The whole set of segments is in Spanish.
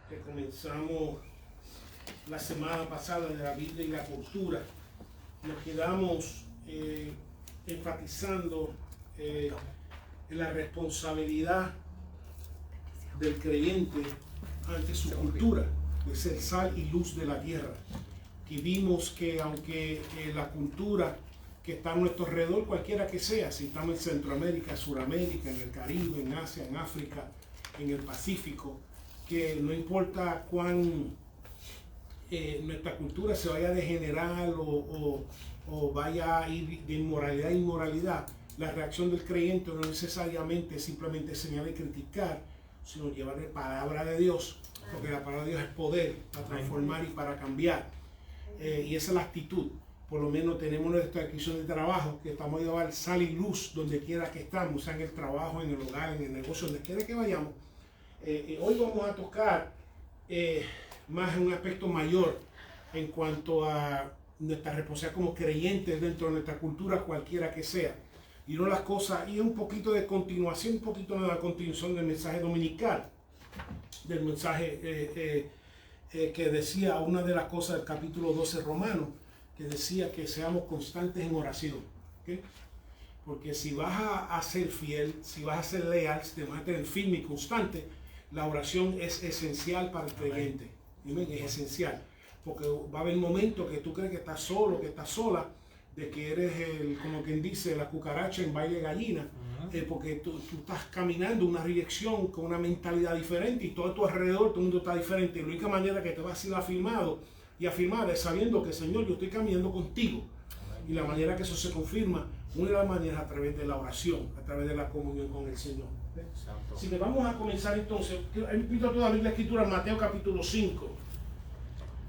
que comenzamos la semana pasada de la Biblia y la cultura, nos quedamos enfatizando en la responsabilidad del creyente ante su cultura, de ser sal y luz de la tierra. Y vimos que aunque la cultura que está a nuestro alrededor, cualquiera que sea, si estamos en Centroamérica, Suramérica, en el Caribe, en Asia, en África, en el Pacífico, que no importa cuán nuestra cultura se vaya a degenerar o vaya a ir de inmoralidad a inmoralidad, la reacción del creyente no necesariamente simplemente señalar y criticar, sino llevar la palabra de Dios, porque la palabra de Dios es poder para transformar y para cambiar. Y esa es la actitud. Por lo menos tenemos nuestra adquisición de trabajo, que estamos a llevar sal y luz donde quiera que estamos, sea en el trabajo, en el hogar, en el negocio, donde quiera que vayamos. Hoy vamos a tocar más en un aspecto mayor en cuanto a nuestra responsabilidad como creyentes dentro de nuestra cultura, cualquiera que sea. Y una de las cosas, y un poquito de continuación, un poquito de la continuación del mensaje dominical, del mensaje que decía, una de las cosas del capítulo 12 Romano, que decía que seamos constantes en oración. ¿Okay? Porque si vas a ser fiel, si vas a ser leal, si te vas a tener firme y constante, la oración es esencial para el creyente. Es esencial. Porque va a haber momentos que tú crees que estás solo, que estás sola, de que eres como quien dice, la cucaracha en baile de gallina, porque tú estás caminando una dirección con una mentalidad diferente y todo a tu alrededor, todo el mundo está diferente. Y la única manera que te vas a ser afirmado y afirmar es sabiendo que, Señor, yo estoy caminando contigo. Y la manera que eso se confirma, una de las maneras a través de la oración, a través de la comunión con el Señor. Así que vamos a comenzar entonces. Invito a toda la Escritura, Mateo capítulo 5.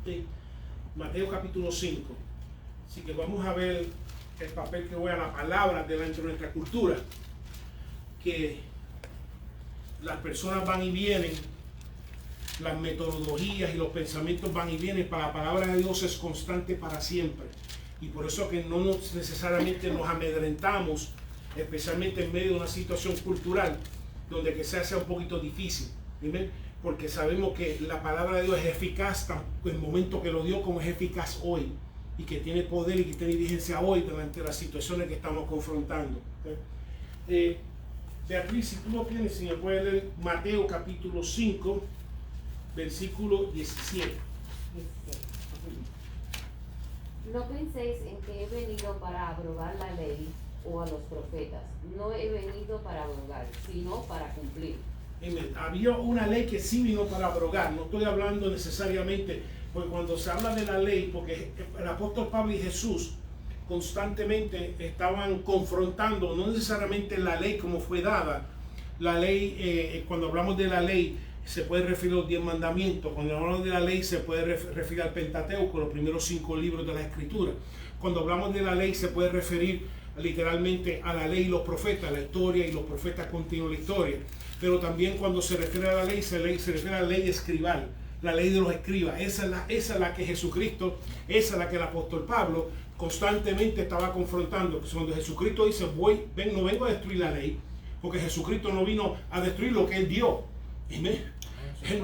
¿Sí? Mateo capítulo 5. Así que vamos a ver el papel que juega la palabra delante de nuestra cultura. Que las personas van y vienen, las metodologías y los pensamientos van y vienen, pero la palabra de Dios es constante para siempre. Y por eso que no necesariamente nos amedrentamos, especialmente en medio de una situación cultural donde que sea un poquito difícil. ¿Ven? Porque sabemos que la palabra de Dios es eficaz tanto en el momento que lo dio como es eficaz hoy. Y que tiene poder y que tiene vigencia hoy delante de las situaciones que estamos confrontando. Beatriz, si tú lo tienes, si me puedes leer Mateo capítulo 5, versículo 17. No penséis en que he venido para abrogar la ley o a los profetas. No he venido para abrogar, sino para cumplir. Había una ley que sí vino para abrogar. No estoy hablando necesariamente, porque cuando se habla de la ley, porque el apóstol Pablo y Jesús constantemente estaban confrontando, no necesariamente la ley como fue dada. La ley, cuando hablamos de la ley, se puede referir a los 10 mandamientos. Cuando hablamos de la ley, se puede referir al Pentateuco, los primeros 5 libros de la Escritura. Cuando hablamos de la ley, se puede referir literalmente a la ley y los profetas, la historia y los profetas continúan la historia. Pero también cuando se refiere a la ley, se refiere a la ley escribal, la ley de los escribas. Esa es la que Jesucristo, esa es la que el apóstol Pablo constantemente estaba confrontando. Cuando Jesucristo dice, no vengo a destruir la ley, porque Jesucristo no vino a destruir lo que Él dio. Él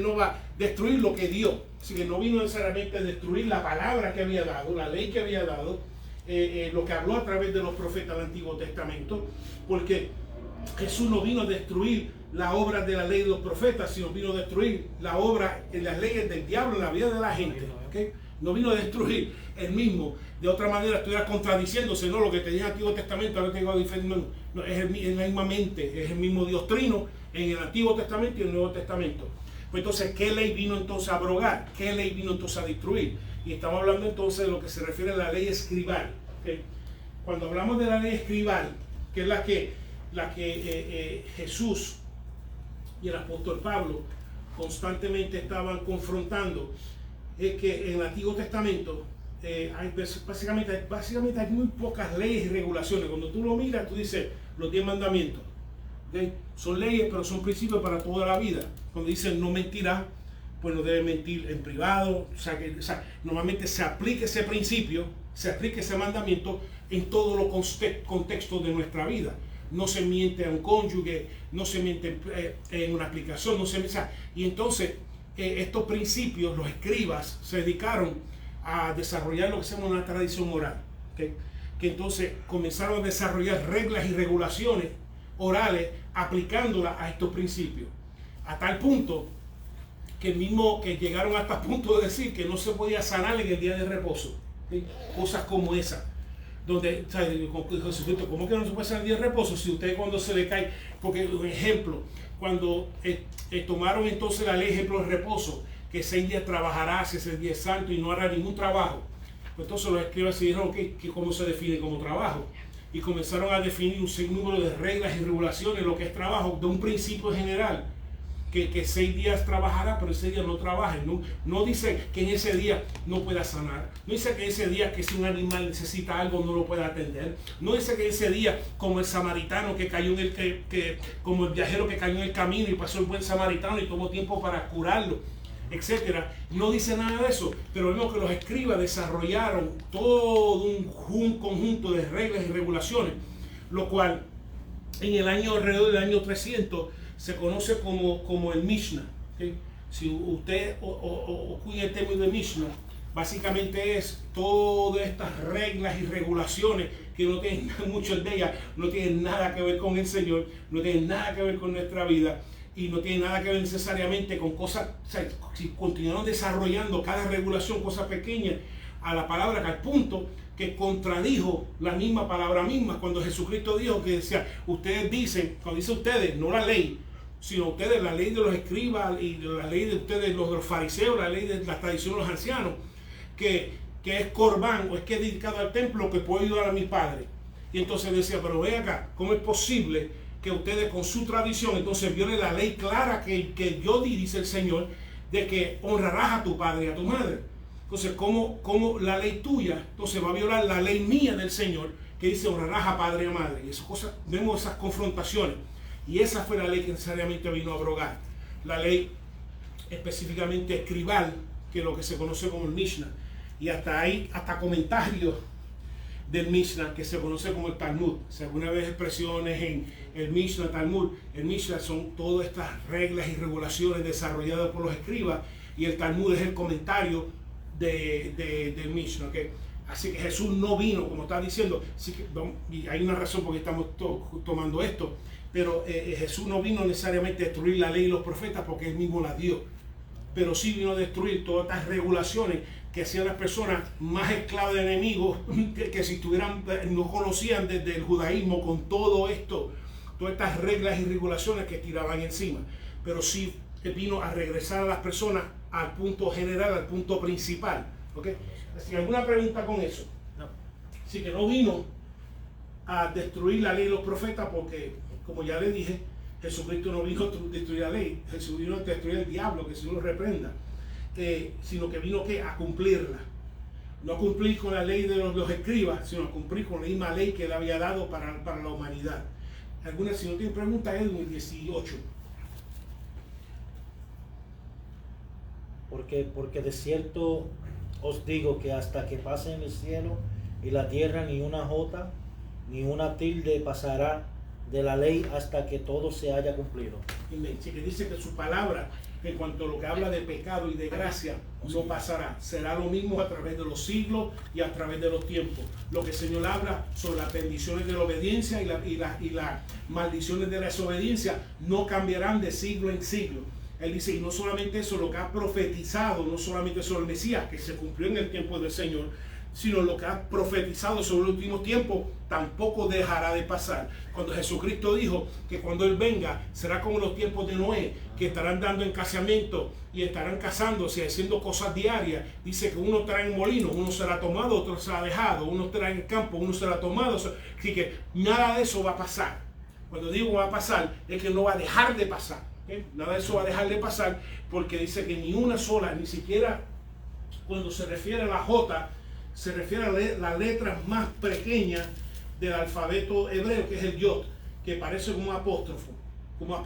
no va a destruir lo que dio. Así que no vino necesariamente a destruir la palabra que había dado, la ley que había dado, lo que habló a través de los profetas del Antiguo Testamento, porque Jesús no vino a destruir la obra de la ley de los profetas, sino vino a destruir la obra en las leyes del diablo en la vida de la gente. ¿Okay? No vino a destruir el mismo. De otra manera estuviera contradiciéndose, no, lo que tenía el Antiguo Testamento, ahora tengo diferente. No, es la misma mente, es el mismo Dios trino en el Antiguo Testamento y en el Nuevo Testamento. Pues entonces, ¿qué ley vino entonces a abrogar? ¿Qué ley vino entonces a destruir? Y estamos hablando entonces de lo que se refiere a la ley escribal. ¿Okay? Cuando hablamos de la ley escribal, que es la que Jesús y el apóstol Pablo constantemente estaban confrontando, es que en el Antiguo Testamento básicamente hay muy pocas leyes y regulaciones. Cuando tú lo miras, tú dices los 10 mandamientos. ¿Okay? Son leyes, pero son principios para toda la vida. Cuando dicen no mentirás, pues no debe mentir en privado. O sea, normalmente se aplica ese principio, se aplica ese mandamiento en todos los contextos de nuestra vida. No se miente a un cónyuge, no se miente en una aplicación, no se miente. Y entonces, estos principios, los escribas se dedicaron a desarrollar lo que se llama una tradición oral, ¿okay? Que entonces comenzaron a desarrollar reglas y regulaciones orales aplicándolas a estos principios, a tal punto que mismo que llegaron hasta el punto de decir que no se podía sanar en el día de reposo, ¿okay? Cosas como esa, donde, Jesucristo, ¿cómo que no se puede sanar el día de reposo? Si usted cuando se le cae, porque un ejemplo, cuando tomaron entonces la ley, ejemplo, del reposo, que 6 días trabajará, si ese día es santo y no hará ningún trabajo. Pues entonces los escribas se dijeron que cómo se define como trabajo. Y comenzaron a definir un sinnúmero de reglas y regulaciones, lo que es trabajo, de un principio general, que 6 días trabajará, pero ese día no trabaje. No dice que en ese día no pueda sanar. No dice que ese día que si un animal necesita algo no lo pueda atender. No dice que ese día, como el samaritano que cayó en como el viajero que cayó en el camino y pasó el buen samaritano y tomó tiempo para curarlo, etcétera. No dice nada de eso, pero vemos que los escribas desarrollaron todo un conjunto de reglas y regulaciones, lo cual en el año alrededor del año 300 se conoce como el Mishnah, ¿okay? Si usted ocupa el término de Mishnah, básicamente es todas estas reglas y regulaciones que no tienen muchas de ellas, no tienen nada que ver con el Señor, no tienen nada que ver con nuestra vida y no tienen nada que ver necesariamente con cosas. O sea, si continuaron desarrollando cada regulación, cosas pequeñas, a la palabra, que al punto que contradijo la misma palabra misma cuando Jesucristo dijo que decía, ustedes dicen, cuando dice ustedes, no la ley, sino ustedes, la ley de los escribas y la ley de ustedes, los fariseos, la ley de la tradición de los ancianos, que es corbán o es que es dedicado al templo, que puedo ayudar a mi padre. Y entonces decía, pero ven acá, ¿cómo es posible que ustedes con su tradición entonces violen la ley clara que yo di, dice el Señor, de que honrarás a tu padre y a tu madre? Entonces, ¿cómo la ley tuya entonces va a violar la ley mía del Señor, que dice honrarás a padre y a madre? Y esas cosas, vemos esas confrontaciones. Y esa fue la ley que necesariamente vino a abrogar. La ley específicamente escribal, que es lo que se conoce como el Mishnah. Y hasta comentarios del Mishnah, que se conoce como el Talmud. Si alguna vez expresiones en el Mishnah, Talmud, el Mishnah son todas estas reglas y regulaciones desarrolladas por los escribas, y el Talmud es el comentario del Mishnah, ¿okay? Así que Jesús no vino, como está diciendo, y hay una razón por qué estamos tomando esto, pero Jesús no vino necesariamente a destruir la ley y los profetas porque él mismo la dio, pero sí vino a destruir todas estas regulaciones que hacían las personas más esclavas de enemigos, que si no conocían desde el judaísmo con todo esto, todas estas reglas y regulaciones que tiraban encima, pero sí vino a regresar a las personas al punto general, al punto principal, ¿okay? ¿Así alguna pregunta con eso? No. Así que no vino a destruir la ley y los profetas porque, como ya le dije, Jesucristo no vino a destruir la ley, Jesús vino a destruir el diablo, que el Señor lo reprenda, sino que vino a cumplirla. No a cumplir con la ley de los escribas, sino a cumplir con la misma ley que él había dado para la humanidad. Si no tienen preguntas, Edwin, 18. Porque de cierto os digo que hasta que pasen el cielo y la tierra, ni una jota ni una tilde pasará de la ley hasta que todo se haya cumplido. Sí, que dice que su palabra, en cuanto a lo que habla de pecado y de gracia, no pasará. Será lo mismo a través de los siglos y a través de los tiempos. Lo que el Señor habla sobre las bendiciones de la obediencia y las maldiciones de la desobediencia no cambiarán de siglo en siglo. Él dice, y no solamente eso, lo que ha profetizado, no solamente sobre el Mesías, que se cumplió en el tiempo del Señor, sino lo que ha profetizado sobre los últimos tiempos, tampoco dejará de pasar. Cuando Jesucristo dijo que cuando Él venga, será como los tiempos de Noé, que estarán dando en casamiento y estarán casándose, haciendo cosas diarias. Dice que uno estará en molino, uno será tomado, otro será dejado, uno estará en el campo, uno será tomado. Así que nada de eso va a pasar. Cuando digo va a pasar, es que no va a dejar de pasar. ¿Okay? Nada de eso va a dejar de pasar, porque dice que ni una sola, ni siquiera cuando se refiere a la J, se refiere a la letra más pequeña del alfabeto hebreo, que es el yod, que parece como apóstrofo, como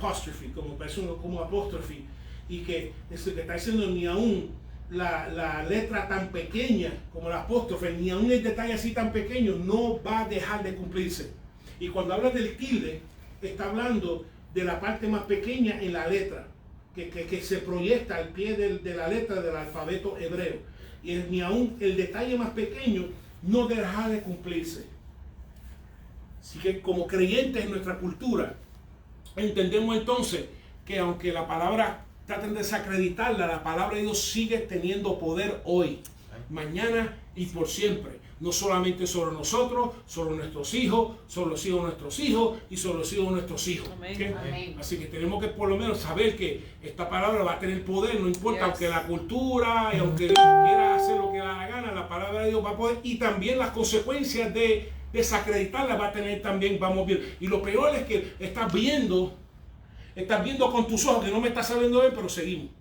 parece como apóstrofe, y que está diciendo ni aún la letra tan pequeña como el apóstrofe, ni aún el detalle así tan pequeño, no va a dejar de cumplirse. Y cuando habla del tilde, está hablando de la parte más pequeña en la letra. que se proyecta al pie de la letra del alfabeto hebreo. Y ni aún el detalle más pequeño no deja de cumplirse. Así que como creyentes en nuestra cultura, entendemos entonces que aunque la palabra traten de desacreditarla, la palabra de Dios sigue teniendo poder hoy, mañana y por siempre. No solamente sobre nosotros, sobre nuestros hijos, sobre los hijos de nuestros hijos y sobre los hijos de nuestros hijos. Amén. Amén. Así que tenemos que por lo menos saber que esta palabra va a tener poder, no importa, Yes. aunque la cultura y aunque quiera hacer lo que le da la gana, la palabra de Dios va a poder, y también las consecuencias de desacreditarla va a tener también, vamos bien. Y lo peor es que estás viendo con tus ojos, que no me estás sabiendo ver, pero seguimos.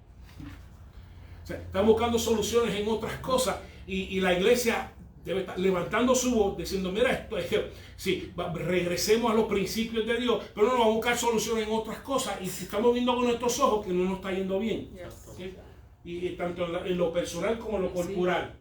O sea, están buscando soluciones en otras cosas y la iglesia debe estar levantando su voz diciendo, mira, esto es que sí, regresemos a los principios de Dios, pero no vamos a buscar soluciones en otras cosas y estamos viendo con nuestros ojos que no nos está yendo bien. Yes. ¿Sí? Y tanto en lo personal como en lo corporal.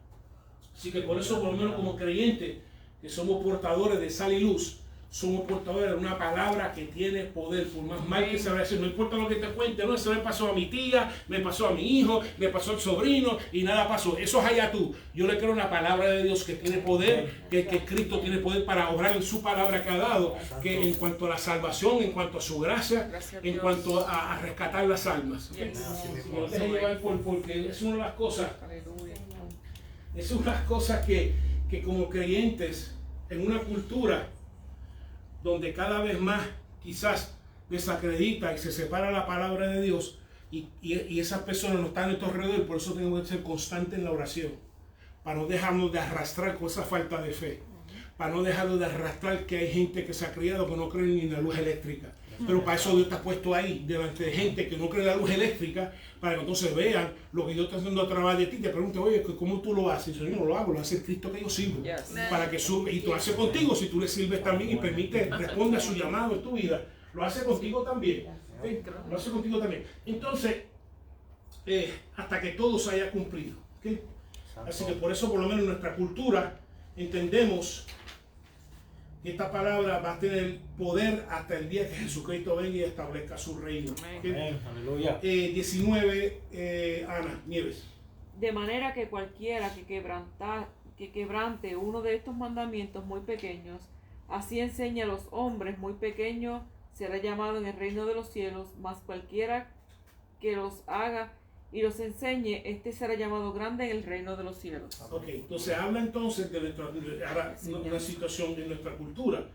Así que por eso, por lo menos como creyentes, que somos portadores de sal y luz, somos portadores de una palabra que tiene poder, por más mal que se vaya a decir, no importa lo que te cuente, no, eso me pasó a mi tía, me pasó a mi hijo, me pasó al sobrino y nada pasó, eso es allá tú. Yo le creo una palabra de Dios que tiene poder, que Cristo tiene poder para obrar en su palabra que ha dado, que en cuanto a la salvación, en cuanto a su gracia, Gracias a en Dios. cuanto a rescatar las almas. Yes. No te dejes llevar porque es una de las cosas. Aleluya. Es una de las cosas que como creyentes en una cultura donde cada vez más quizás desacredita y se separa la palabra de Dios y esas personas no están a nuestro alrededor, por eso tenemos que ser constantes en la oración, para no dejarnos de arrastrar con esa falta de fe, para no dejarnos de arrastrar que hay gente que se ha criado que no cree ni en la luz eléctrica. Pero para eso Dios te ha puesto ahí, delante de gente que no cree en la luz eléctrica, para que entonces vean lo que Dios está haciendo a través de ti. Te preguntan, oye, ¿cómo tú lo haces? Y yo no lo hago, lo hace el Cristo que yo sirvo. Yes. Para que sube, y tú lo haces contigo, si tú le sirves también y permite, responde a su llamado en tu vida, lo hace contigo también. ¿Sí? Lo hace contigo también. Entonces, hasta que todo se haya cumplido. ¿Okay? Así que por eso, por lo menos en nuestra cultura, entendemos que esta palabra va a tener poder hasta el día que Jesucristo venga y establezca su reino. ¿Okay? Amén. Aleluya. 19, Ana Nieves. De manera que cualquiera que quebrante uno de estos mandamientos muy pequeños, así enseña a los hombres muy pequeños, será llamado en el reino de los cielos, mas cualquiera que los haga y los enseñe, este será llamado grande en el reino de los cielos. Ok, entonces habla entonces de una situación en nuestra cultura.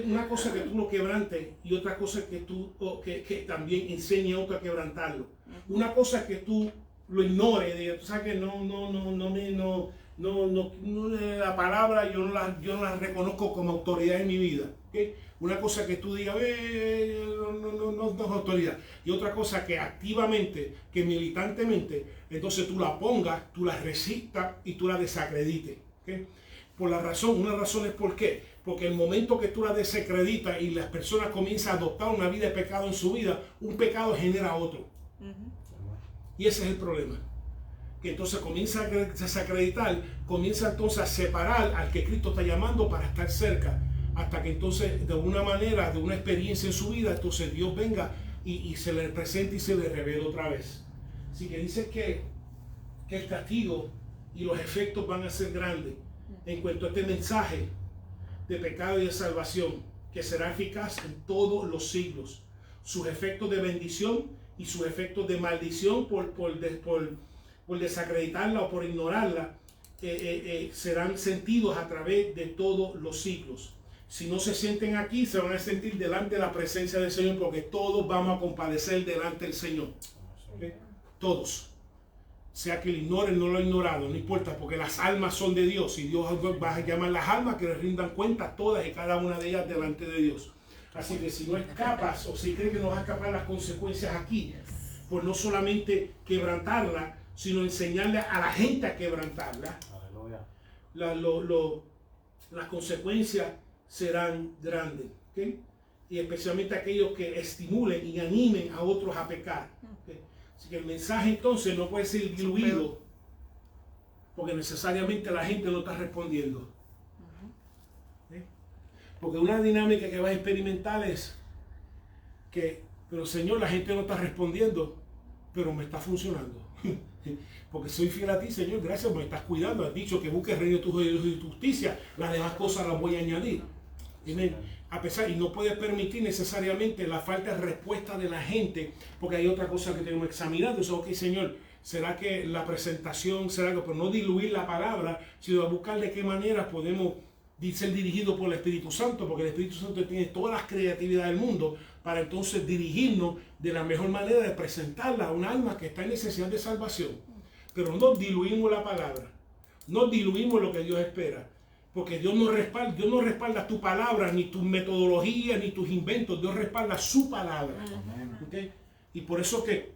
Una cosa que tú lo quebrantes y otra cosa que tú que también enseñe a otro a quebrantarlo. Una cosa que tú lo ignores, diga, tú sabes que la palabra yo no la reconozco como autoridad en mi vida. ¿Okay? Una cosa que tú digas, no es autoridad. Y otra cosa que activamente, que militantemente, entonces tú la pongas, tú la resistas y tú la desacredites. ¿Okay? Una razón es por qué. Porque el momento que tú la desacreditas y las personas comienzan a adoptar una vida de pecado en su vida, un pecado genera otro. Y ese es el problema. Que entonces comienza a desacreditar, comienza entonces a separar al que Cristo está llamando para estar cerca. Hasta que entonces de alguna manera, de una experiencia en su vida, entonces Dios venga y se le presente y se le revele otra vez. Así que dice que el castigo y los efectos van a ser grandes en cuanto a este mensaje de pecado y de salvación, que será eficaz en todos los siglos. Sus efectos de bendición y sus efectos de maldición por desacreditarla o por ignorarla serán sentidos a través de todos los siglos. Si no se sienten aquí, se van a sentir delante de la presencia del Señor, porque todos vamos a compadecer delante del Señor. ¿Okay? Todos. Sea que lo ignoren, no lo ignorado, no importa, porque las almas son de Dios y Dios va a llamar las almas que le rindan cuenta todas y cada una de ellas delante de Dios. Así que si no escapas o si creen que no vas a escapar las consecuencias aquí, pues no solamente quebrantarla, sino enseñarle a la gente a quebrantarla, las consecuencias serán grandes. ¿Okay? Y especialmente aquellos que estimulen y animen a otros a pecar. ¿Okay? Así que el mensaje entonces no puede ser diluido porque necesariamente la gente no está respondiendo. ¿Okay? Porque una dinámica que vas a experimentar es que Pero Señor, la gente no está respondiendo, pero me está funcionando. Porque soy fiel a ti, Señor, gracias, me estás cuidando. Has dicho que busque el reino de tu Dios y tu justicia, las demás cosas las voy a añadir. Amén. A pesar, y no puedes permitir necesariamente la falta de respuesta de la gente, porque hay otra cosa que tenemos que examinar. Entonces, ok, Señor, ¿será que la presentación, será que, pero no diluir la palabra, sino a buscar de qué manera podemos ser dirigidos por el Espíritu Santo? Porque el Espíritu Santo tiene todas las creatividades del mundo para entonces dirigirnos de la mejor manera de presentarla a un alma que está en necesidad de salvación. Pero no diluimos la palabra, no diluimos lo que Dios espera, porque Dios no respalda tu palabra, ni tu metodología, ni tus inventos. Dios respalda su palabra. ¿Okay? Y por eso que,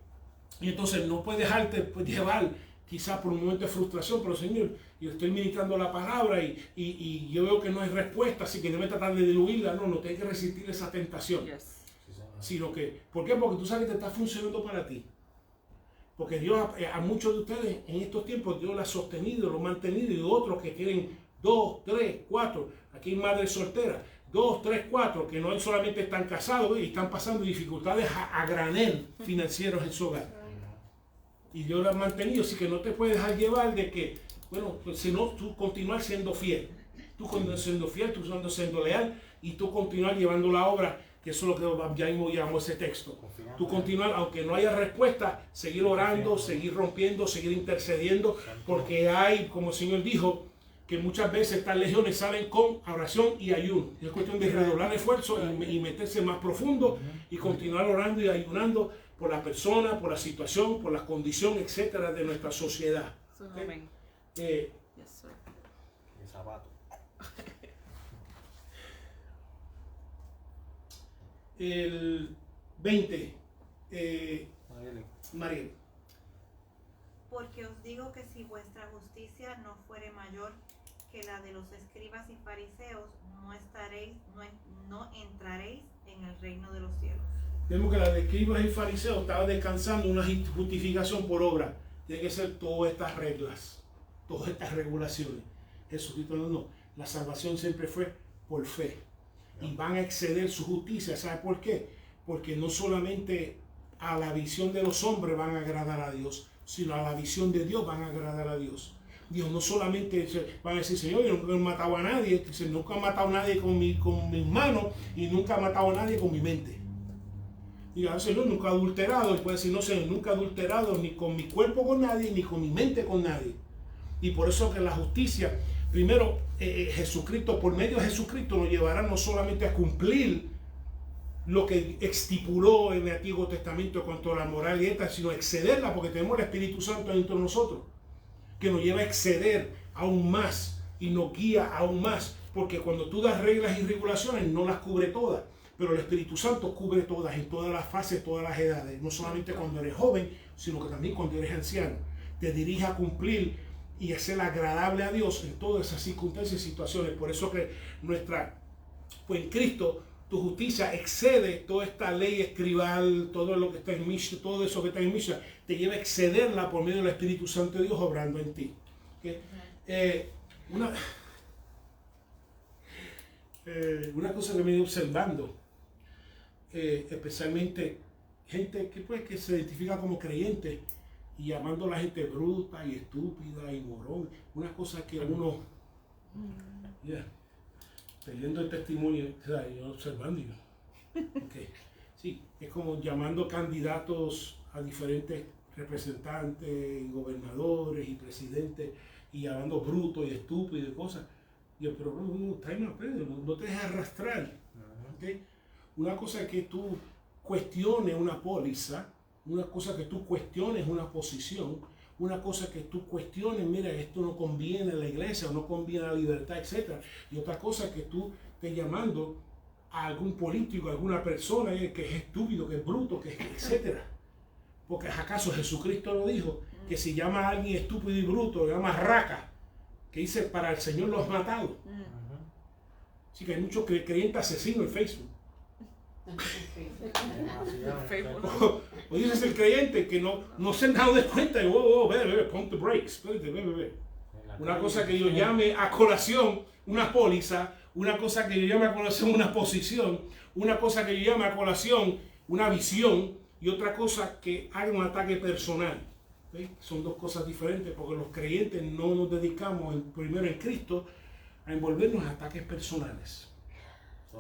y entonces no puedes dejarte llevar quizás por un momento de frustración, pero Señor, yo estoy ministrando la palabra y yo veo que no hay respuesta, así que debe tratar de diluirla. No tienes que resistir esa tentación. Yes. Sino que, ¿por qué? Porque tú sabes que te está funcionando para ti. Porque Dios a muchos de ustedes en estos tiempos Dios lo ha sostenido, lo ha mantenido, y otros que tienen 2, 3, 4, aquí hay madres solteras, 2, 3, 4, que no solamente están casados y están pasando dificultades a granel financieros en su hogar. Y Dios lo ha mantenido, así que no te puedes dejar llevar de que, bueno, pues, sino tú continuar siendo fiel. Tú continuar siendo fiel, tú siendo leal, y tú continuar llevando la obra, que eso es lo que ya mismo llamamos ese texto. Tú continuar, aunque no haya respuesta, seguir orando, seguir rompiendo, seguir intercediendo, porque hay, como el Señor dijo, que muchas veces estas legiones salen con oración y ayuno. Es cuestión de redoblar esfuerzo y meterse más profundo y continuar orando y ayunando por la persona, por la situación, por la condición, etcétera, de nuestra sociedad. Amén. ¿Okay? Yes, sir. El zapato. El 20, Mariel. Porque os digo que si vuestra justicia no fuere mayor que la de los escribas y fariseos, no entraréis en el reino de los cielos. Vemos que la de escribas y fariseos estaba descansando una justificación por obra. Tiene que ser todas estas reglas, todas estas regulaciones. Jesucristo no. La salvación siempre fue por fe. Y van a exceder su justicia. ¿Sabe por qué? Porque no solamente a la visión de los hombres van a agradar a Dios, sino a la visión de Dios van a agradar a Dios. Dios no solamente van a decir, Señor, yo nunca he matado a nadie, nunca he matado a nadie con mis manos y nunca he matado a nadie con mi mente. Y a Señor, nunca he adulterado. Y puede decir, no, Señor, nunca he adulterado ni con mi cuerpo con nadie, ni con mi mente con nadie. Y por eso que la justicia, primero, Jesucristo, por medio de Jesucristo, nos llevará no solamente a cumplir lo que estipuló en el Antiguo Testamento en cuanto a la moral y ética, sino a excederla, porque tenemos el Espíritu Santo dentro de nosotros, que nos lleva a exceder aún más y nos guía aún más, porque cuando tú das reglas y regulaciones no las cubre todas, pero el Espíritu Santo cubre todas, en todas las fases, todas las edades, no solamente cuando eres joven, sino que también cuando eres anciano. Te dirige a cumplir y a ser agradable a Dios en todas esas circunstancias y situaciones. Por eso que pues en Cristo, tu justicia excede toda esta ley escribal, todo lo que está en Mishnah, todo eso que está en Mishnah, te lleva a excederla por medio del Espíritu Santo de Dios obrando en ti. ¿Okay? Una cosa que me he ido observando, especialmente gente que se identifica como creyente y llamando a la gente bruta y estúpida y morón, una cosa que uno, leyendo el testimonio, yo observando, sí, es como llamando candidatos a diferentes representantes, gobernadores y presidentes, y llamando bruto y estúpido y cosas. Yo, pero no te dejes arrastrar. ¿Okay? Una cosa es que tú cuestiones una póliza, una cosa que tú cuestiones una posición, una cosa que tú cuestiones, mira, esto no conviene a la iglesia, o no conviene a la libertad, etc. Y otra cosa que tú estés llamando a algún político, a alguna persona que es estúpido, que es bruto, que es etc. Porque ¿acaso Jesucristo lo dijo? Que si llama a alguien estúpido y bruto, lo llama raca, que dice, para el Señor lo has matado. Así que hay muchos creyentes asesinos en Facebook. O dices el creyente que no se han dado de cuenta y ve, pon the brakes, ve. Una cosa que yo llame a colación una póliza, una cosa que yo llame a colación una posición, una cosa que yo llame a colación una visión y otra cosa que haga un ataque personal. ¿Ve? Son dos cosas diferentes porque los creyentes no nos dedicamos primero en Cristo a envolvernos en ataques personales,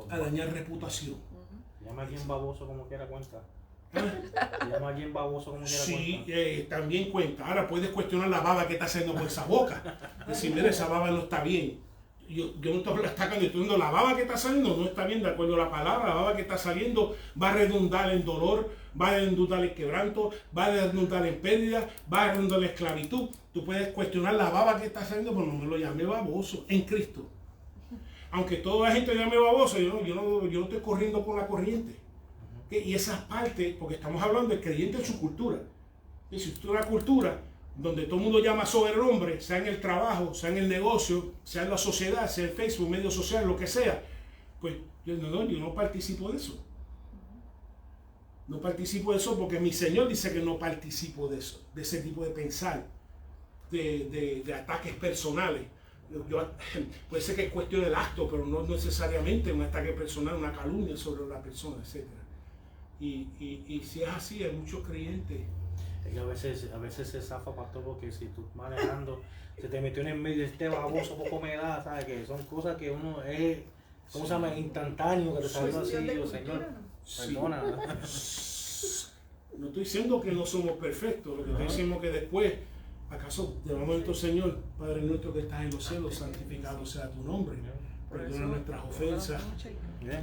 a dañar reputación. Llama a alguien baboso como quiera cuenta. ¿Ah? Llama a alguien baboso como quiera Sí, cuenta. también cuenta. Ahora puedes cuestionar la baba que está haciendo por esa boca. Decir, mira, esa baba no está bien. Yo no estoy atacando, estoy diciendo la baba que está saliendo no está bien de acuerdo a la palabra. La baba que está saliendo va a redundar en dolor, va a redundar en quebranto, va a redundar en pérdida, va a redundar en esclavitud. Tú puedes cuestionar la baba que está saliendo, pero no me lo llame baboso en Cristo. Aunque toda la gente llame baboso, yo no estoy corriendo con la corriente. Y esa parte, porque estamos hablando del creyente en su cultura. Y si usted una cultura donde todo el mundo llama sobrenombre, sea en el trabajo, sea en el negocio, sea en la sociedad, sea en Facebook, medios sociales, lo que sea, pues yo no participo de eso. No participo de eso porque mi Señor dice que no participo de eso, de ese tipo de pensar, de ataques personales. Puede ser que cuestione el acto, pero no necesariamente un ataque personal, una calumnia sobre la persona, etc. Y si es así, hay muchos creyentes. Es que a veces se zafa, pastor, porque si tú manejando, se te metió en el medio este baboso, poco me da, ¿sabes? Que son cosas que uno es, ¿cómo se llama? Instantáneo, que te salió así, yo, Señor, perdona. No estoy diciendo que no somos perfectos, lo que estoy diciendo es que después, ¿acaso llamamos a nuestro Señor, Padre nuestro que estás en los cielos, santificado sea tu nombre? Perdona nuestras ofensas,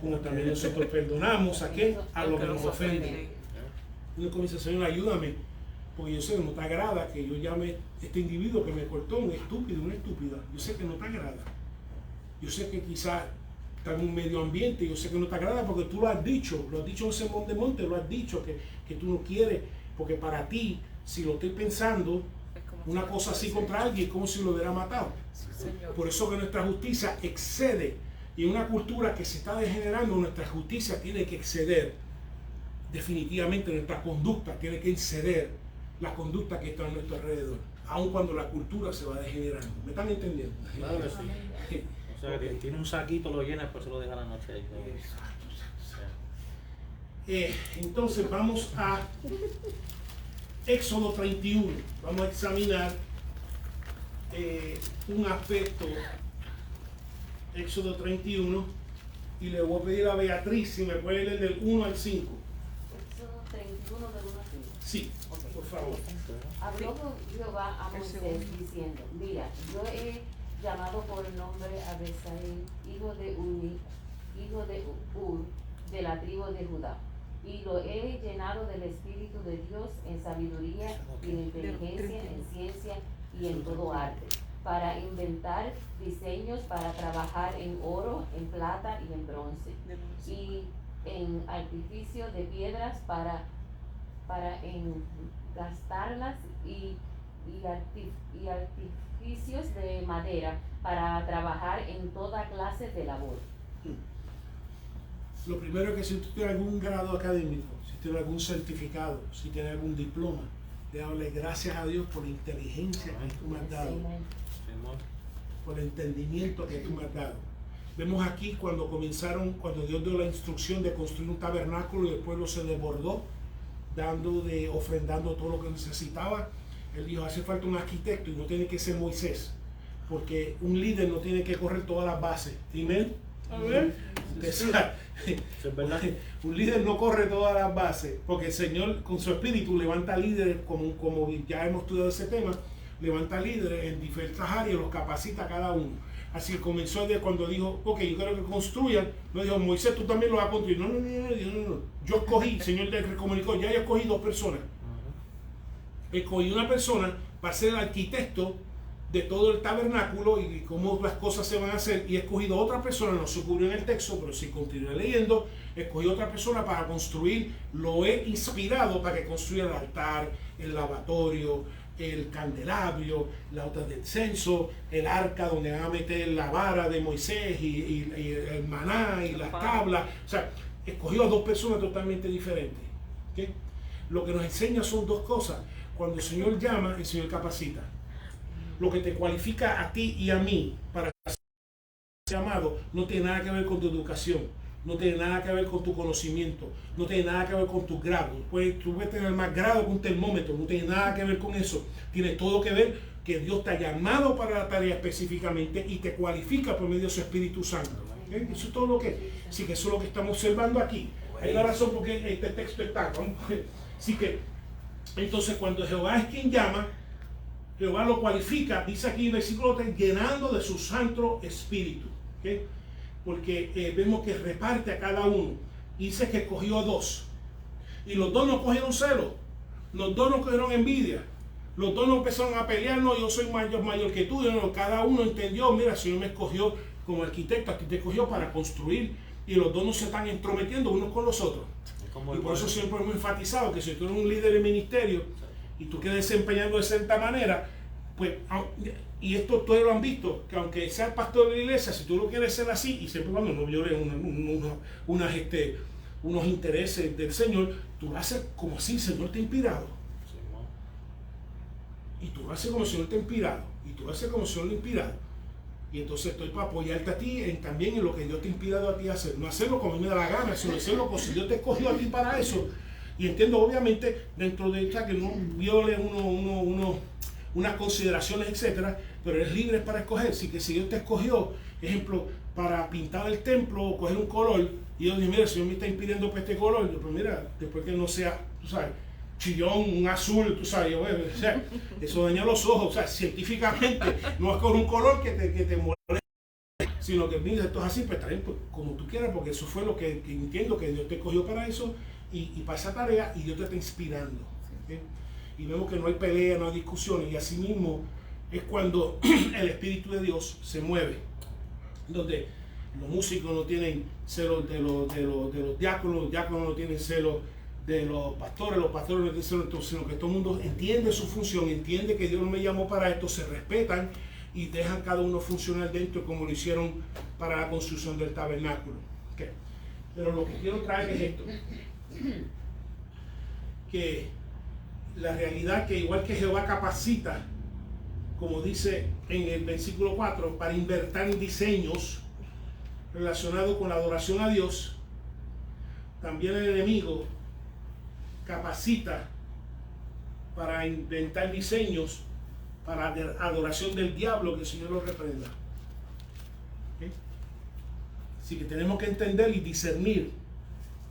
como también nosotros perdonamos a quien a los que nos ofenden. Y uno comienza, Señor, ayúdame, porque yo sé que no te agrada que yo llame a este individuo que me cortó un estúpido, una estúpida. Yo sé que no te agrada. Yo sé que quizás está en un medio ambiente, yo sé que no te agrada porque tú lo has dicho en Sermón de Monte, lo has dicho que tú no quieres, porque para ti, si lo estoy pensando, una cosa así contra alguien es como si lo hubiera matado. Por eso que nuestra justicia excede, y en una cultura que se está degenerando, nuestra justicia tiene que exceder. Definitivamente nuestra conducta tiene que exceder la conducta que está a nuestro alrededor, aun cuando la cultura se va degenerando. ¿Me están entendiendo? Claro que sí. O sea, que tiene un saquito, lo llena, después se lo deja a la noche ahí. Entonces vamos a Éxodo 31. Vamos a examinar un aspecto. Éxodo 31. Y le voy a pedir a Beatriz si me puede leer del 1 al 5. Éxodo 31 del 1 al 5. Sí, por favor. Habló Jehová a Moisés diciendo, mira, yo he llamado por nombre a Besaleel, hijo de Ur, de la tribu de Judá, y lo he llenado del Espíritu de Dios en sabiduría y en inteligencia, en ciencia y en todo arte, para inventar diseños, para trabajar en oro, en plata y en bronce, y en artificio de piedras para engastarlas y artificios de madera para trabajar en toda clase de labor. Lo primero es que si usted tiene algún grado académico, si tiene algún certificado, si tiene algún diploma, le hable gracias a Dios por la inteligencia que tú me has dado, por el entendimiento que tú me has dado. Vemos aquí cuando Dios dio la instrucción de construir un tabernáculo y el pueblo se desbordó, ofrendando todo lo que necesitaba. Él dijo, hace falta un arquitecto y no tiene que ser Moisés, porque un líder no tiene que correr todas las bases. ¿Amén? Un líder no corre todas las bases, porque el Señor con su espíritu levanta líderes, como ya hemos estudiado ese tema, levanta líderes en diferentes áreas, los capacita a cada uno. Así que comenzó de cuando dijo, ok, yo quiero que construyan, no dijo, Moisés, tú también lo vas a construir. No. Yo escogí, el Señor le comunicó, ya yo escogí 2 personas. Escogí una persona para ser el arquitecto de todo el tabernáculo y cómo las cosas se van a hacer, y he escogido otra persona, no se cubrió en el texto, pero si continué leyendo, escogí otra persona para construir, lo he inspirado para que construya el altar, el lavatorio, el candelabro, la altar de incenso, el arca donde van a meter la vara de Moisés y el maná y las tablas. O sea, escogió a 2 personas totalmente diferentes. ¿Okay? Lo que nos enseña son 2 cosas. Cuando el Señor llama, el Señor capacita. Lo que te cualifica a ti y a mí para ser llamado no tiene nada que ver con tu educación, no tiene nada que ver con tu conocimiento, no tiene nada que ver con tus grados. Pues, tú puedes tener más grado que un termómetro, no tiene nada que ver con eso. Tiene todo que ver que Dios te ha llamado para la tarea específicamente y te cualifica por medio de su Espíritu Santo. ¿Okay? Eso es todo lo que, sí, que eso es lo que estamos observando aquí. Hay una razón por qué este texto está. Así que, entonces, cuando Jehová es quien llama, Jehová lo cualifica, dice aquí en el versículo 3, llenando de su santo espíritu. ¿Okay? Porque vemos que reparte a cada uno. Dice que escogió 2. Y los 2 no cogieron celo. Los 2 no cogieron envidia. Los 2 no empezaron a pelear. No, yo soy mayor que tú. No, cada uno entendió, mira, el Señor me escogió como arquitecto, aquí te escogió para construir. Y los 2 no se están entrometiendo unos con los otros. Y por eso siempre hemos enfatizado que si tú eres un líder de ministerio y tú quieres desempeñando de cierta manera, pues, y esto todos lo han visto, que aunque sea el pastor de la iglesia, si tú lo quieres ser así, y siempre cuando no violes unos intereses del Señor, tú lo haces como si el Señor te ha inspirado. Y tú lo haces como el Señor te ha inspirado. Y tú lo haces como el Señor te ha inspirado. Y entonces estoy para apoyarte a ti también en lo que Dios te ha inspirado a ti a hacer. No hacerlo como a mí me da la gana, sino hacerlo como si Dios te escogió a ti para eso. Y entiendo, obviamente, dentro de esta que no viole unas consideraciones, etcétera, pero eres libre para escoger. Así que si Dios te escogió, ejemplo, para pintar el templo o coger un color, y Dios dice, mira, el Señor me está inspirando para este color, yo, pues mira, después que no sea, tú sabes, chillón, un azul, tú sabes, bueno, o sea, eso daña los ojos, o sea, científicamente no es con un color que te moleste, sino que mira, esto es así, pues también pues, como tú quieras, porque eso fue lo que entiendo que Dios te escogió para eso y para esa tarea, y Dios te está inspirando. ¿Okay? Y vemos que no hay pelea, no hay discusiones, y así mismo es cuando el Espíritu de Dios se mueve, donde los músicos no tienen celos de los diáconos, los diáconos no tienen celos de los pastores no tienen celos, sino que todo el mundo entiende su función, entiende que Dios me llamó para esto, se respetan y dejan cada uno funcionar dentro como lo hicieron para la construcción del tabernáculo. Okay. Pero lo que quiero traer es esto, que la realidad que igual que Jehová capacita, como dice en el versículo 4, para inventar diseños relacionados con la adoración a Dios, también el enemigo capacita para inventar diseños para adoración del diablo, que el Señor lo reprenda. ¿Okay? Así que tenemos que entender y discernir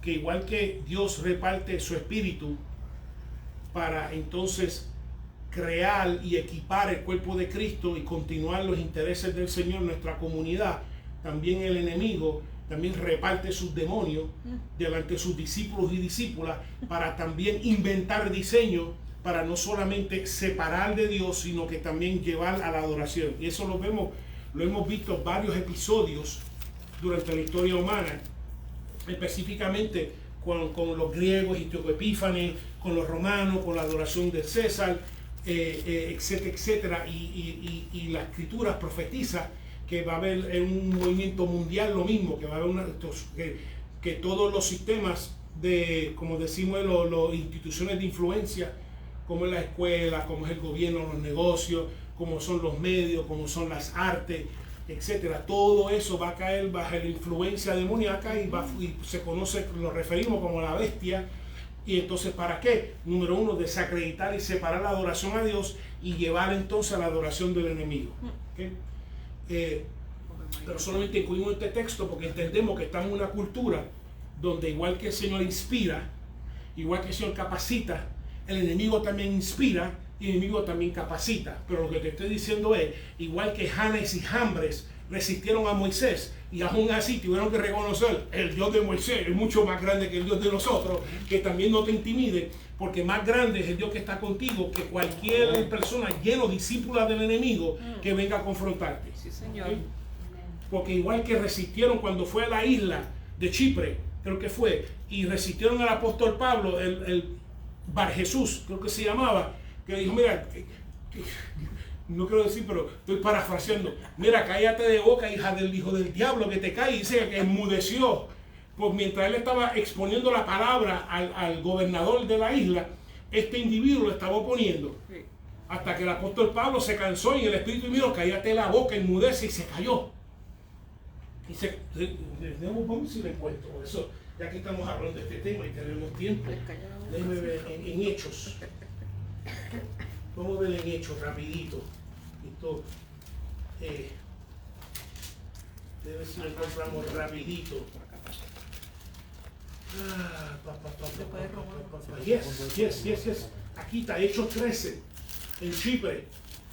que igual que Dios reparte su espíritu para entonces crear y equipar el cuerpo de Cristo y continuar los intereses del Señor en nuestra comunidad, también el enemigo también reparte sus demonios delante de sus discípulos y discípulas para también inventar diseños para no solamente separar de Dios, sino que también llevar a la adoración. Y eso lo hemos visto en varios episodios durante la historia humana, específicamente con los griegos, Antíoco Epífanes, con los romanos, con la adoración de César, etcétera, etcétera. Y la escritura profetiza que va a haber un movimiento mundial lo mismo, que va a haber que todos los sistemas de, como decimos, las instituciones de influencia, como es la escuela, como es el gobierno, los negocios, como son los medios, como son las artes, etcétera, todo eso va a caer bajo la influencia demoníaca y se conoce, lo referimos como la bestia. Y entonces, ¿para qué? Número uno, desacreditar y separar la adoración a Dios y llevar entonces a la adoración del enemigo. ¿Okay? Pero solamente incluimos este texto porque entendemos que estamos en una cultura donde igual que el Señor inspira, igual que el Señor capacita, el enemigo también inspira y el enemigo también capacita. Pero lo que te estoy diciendo es, igual que Janes y Jambres resistieron a Moisés y aún así tuvieron que reconocer el Dios de Moisés es mucho más grande que el Dios de nosotros, que también no te intimide, porque más grande es el Dios que está contigo que cualquier persona lleno discípula del enemigo que venga a confrontarte. Sí, Señor. ¿Sí? Porque igual que resistieron cuando fue a la isla de Chipre, creo que fue, y resistieron al apóstol Pablo, el Bar Jesús, creo que se llamaba, que dijo, mira, no quiero decir, pero estoy parafraseando, mira, cállate de boca, hija del hijo del diablo, que te cae, y dice que enmudeció, pues mientras él estaba exponiendo la palabra al gobernador de la isla, este individuo lo estaba oponiendo, hasta que el apóstol Pablo se cansó y el Espíritu dijo, cállate la boca, enmudece, y se cayó. Vamos si le encuentro eso, ya que estamos hablando de este tema y tenemos tiempo. Déjeme ver en Hechos. Vamos a ver en Hechos rapidito. Esto, debe ver si lo encontramos rapidito. Yes. Aquí está, Hechos 13, en Chipre.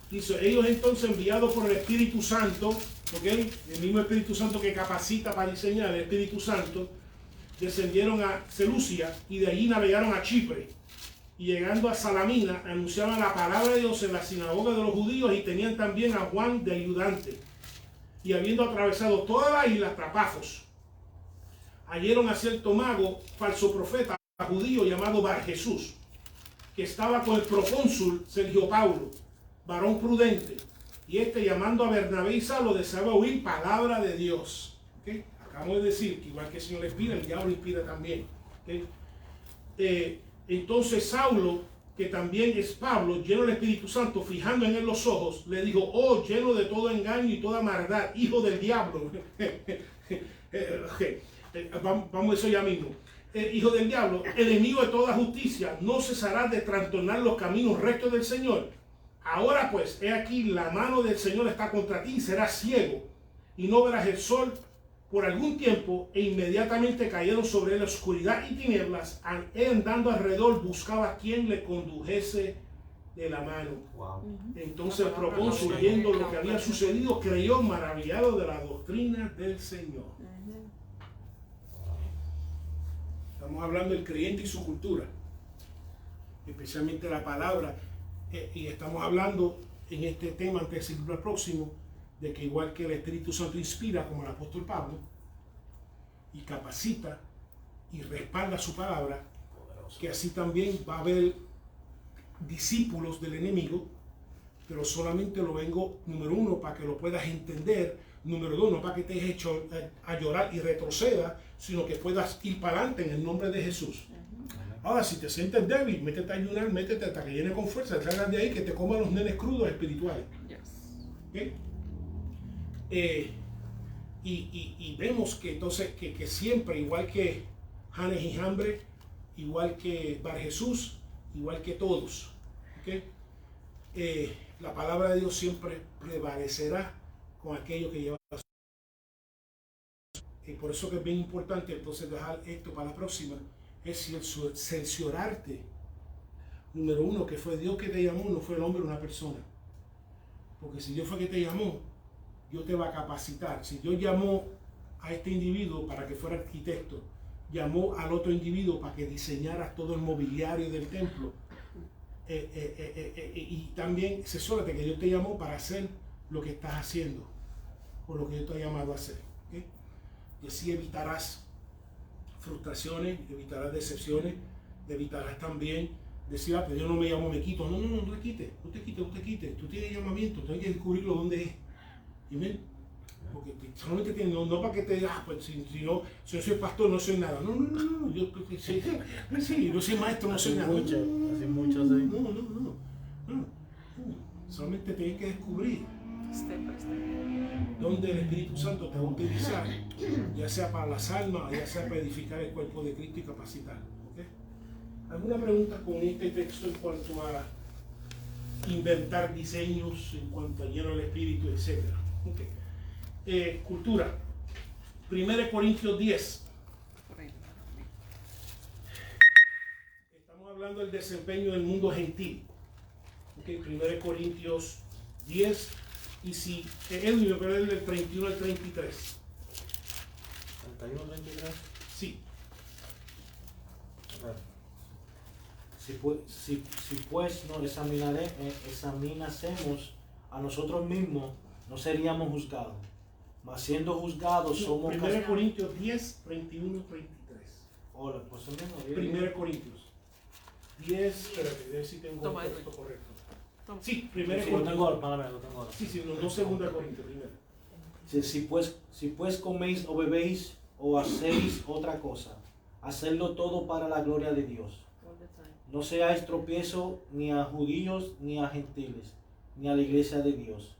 Dice, ellos entonces enviados por el Espíritu Santo, ¿ok? El mismo Espíritu Santo que capacita para diseñar, el Espíritu Santo, descendieron a Seleucia y de allí navegaron a Chipre. Y llegando a Salamina, anunciaban la palabra de Dios en la sinagoga de los judíos y tenían también a Juan de ayudante. Y habiendo atravesado toda la isla hasta Pafos, hallaron a cierto mago, falso profeta judío llamado Bar Jesús, que estaba con el procónsul Sergio Paulo, varón prudente, y llamando a Bernabé y Saulo deseaba oír palabra de Dios. ¿Okay? Acabamos de decir que igual que el Señor inspira, el diablo inspira también. ¿Okay? Entonces Saulo, que también es Pablo, lleno del Espíritu Santo, fijando en él los ojos, le dijo, oh, lleno de todo engaño y toda maldad, hijo del diablo. Vamos a eso ya mismo. Hijo del diablo, enemigo de toda justicia, no cesará de trastornar los caminos rectos del Señor. Ahora pues, he aquí, la mano del Señor está contra ti y serás ciego, y no verás el sol por algún tiempo. E inmediatamente cayeron sobre él oscuridad y tinieblas. Él andando alrededor buscaba a quien le condujese de la mano. Wow. Entonces el procónsul, viendo lo que había sucedido, creyó, maravillado de la doctrina del Señor. Estamos hablando del creyente y su cultura, especialmente la palabra, y estamos hablando en este tema antes del siglo próximo, de que igual que el Espíritu Santo inspira, como el apóstol Pablo, y capacita y respalda su palabra, que así también va a haber discípulos del enemigo, pero solamente lo vengo, número uno, para que lo puedas entender, número dos, no para que te dejes hecho a llorar y retroceda, sino que puedas ir para adelante en el nombre de Jesús. Ahora, si te sientes débil, métete a ayunar, métete hasta que llene con fuerza, salgas de ahí, que te coman los nenes crudos espirituales. ¿Okay? Y vemos que entonces que siempre, igual que Janes y Jambre, igual que Bar Jesús, igual que todos, ¿okay? La palabra de Dios siempre prevalecerá con aquello que lleva a su. Y por eso que es bien importante entonces dejar esto para la próxima, es cerciorarte, número uno, que fue Dios que te llamó, no fue el hombre o una persona. Porque si Dios fue que te llamó, Dios te va a capacitar. Si Dios llamó a este individuo para que fuera arquitecto, llamó al otro individuo para que diseñara todo el mobiliario del templo, y también asesórate que Dios te llamó para hacer lo que estás haciendo o lo que Dios te ha llamado a hacer. ¿Okay? Y así evitarás frustraciones, evitarás decepciones, evitarás también decir, pero yo no me llamo, me quito. No te quites, no te quites. Tú tienes llamamiento, tú tienes que descubrirlo dónde es. ¿Amén? Porque solamente tienes, no para que te digas, pues si yo soy pastor, no soy nada. No, yo soy maestro, no soy nada. Hace mucho, sí. No. Solamente tienes que descubrir donde el Espíritu Santo te va a utilizar, ya sea para las almas, ya sea para edificar el cuerpo de Cristo y capacitarlo. ¿Okay? ¿Alguna pregunta con este texto en cuanto a inventar diseños, en cuanto a lleno del Espíritu, etcétera? Okay. Cultura. 1 Corintios 10. Estamos hablando del desempeño del mundo gentil. Okay. 1 Corintios 10. Y si Edwin me puede leer del 31 al 33. 31 al 33. Sí. Si pues nos examinásemos a nosotros mismos, no seríamos juzgados. Mas siendo juzgados somos... 1 Corintios 10, 31, 33. Hola, pues eso mismo. 1 Corintios 10, espérate, a ver si tengo el texto correcto. Sí, 1 Corintios. Lo tengo ahora. Sí, no 2 Corintios, primero. Si pues coméis o bebéis o hacéis otra cosa, hacedlo todo para la gloria de Dios. No seáis tropiezo ni a judíos ni a gentiles, ni a la iglesia de Dios.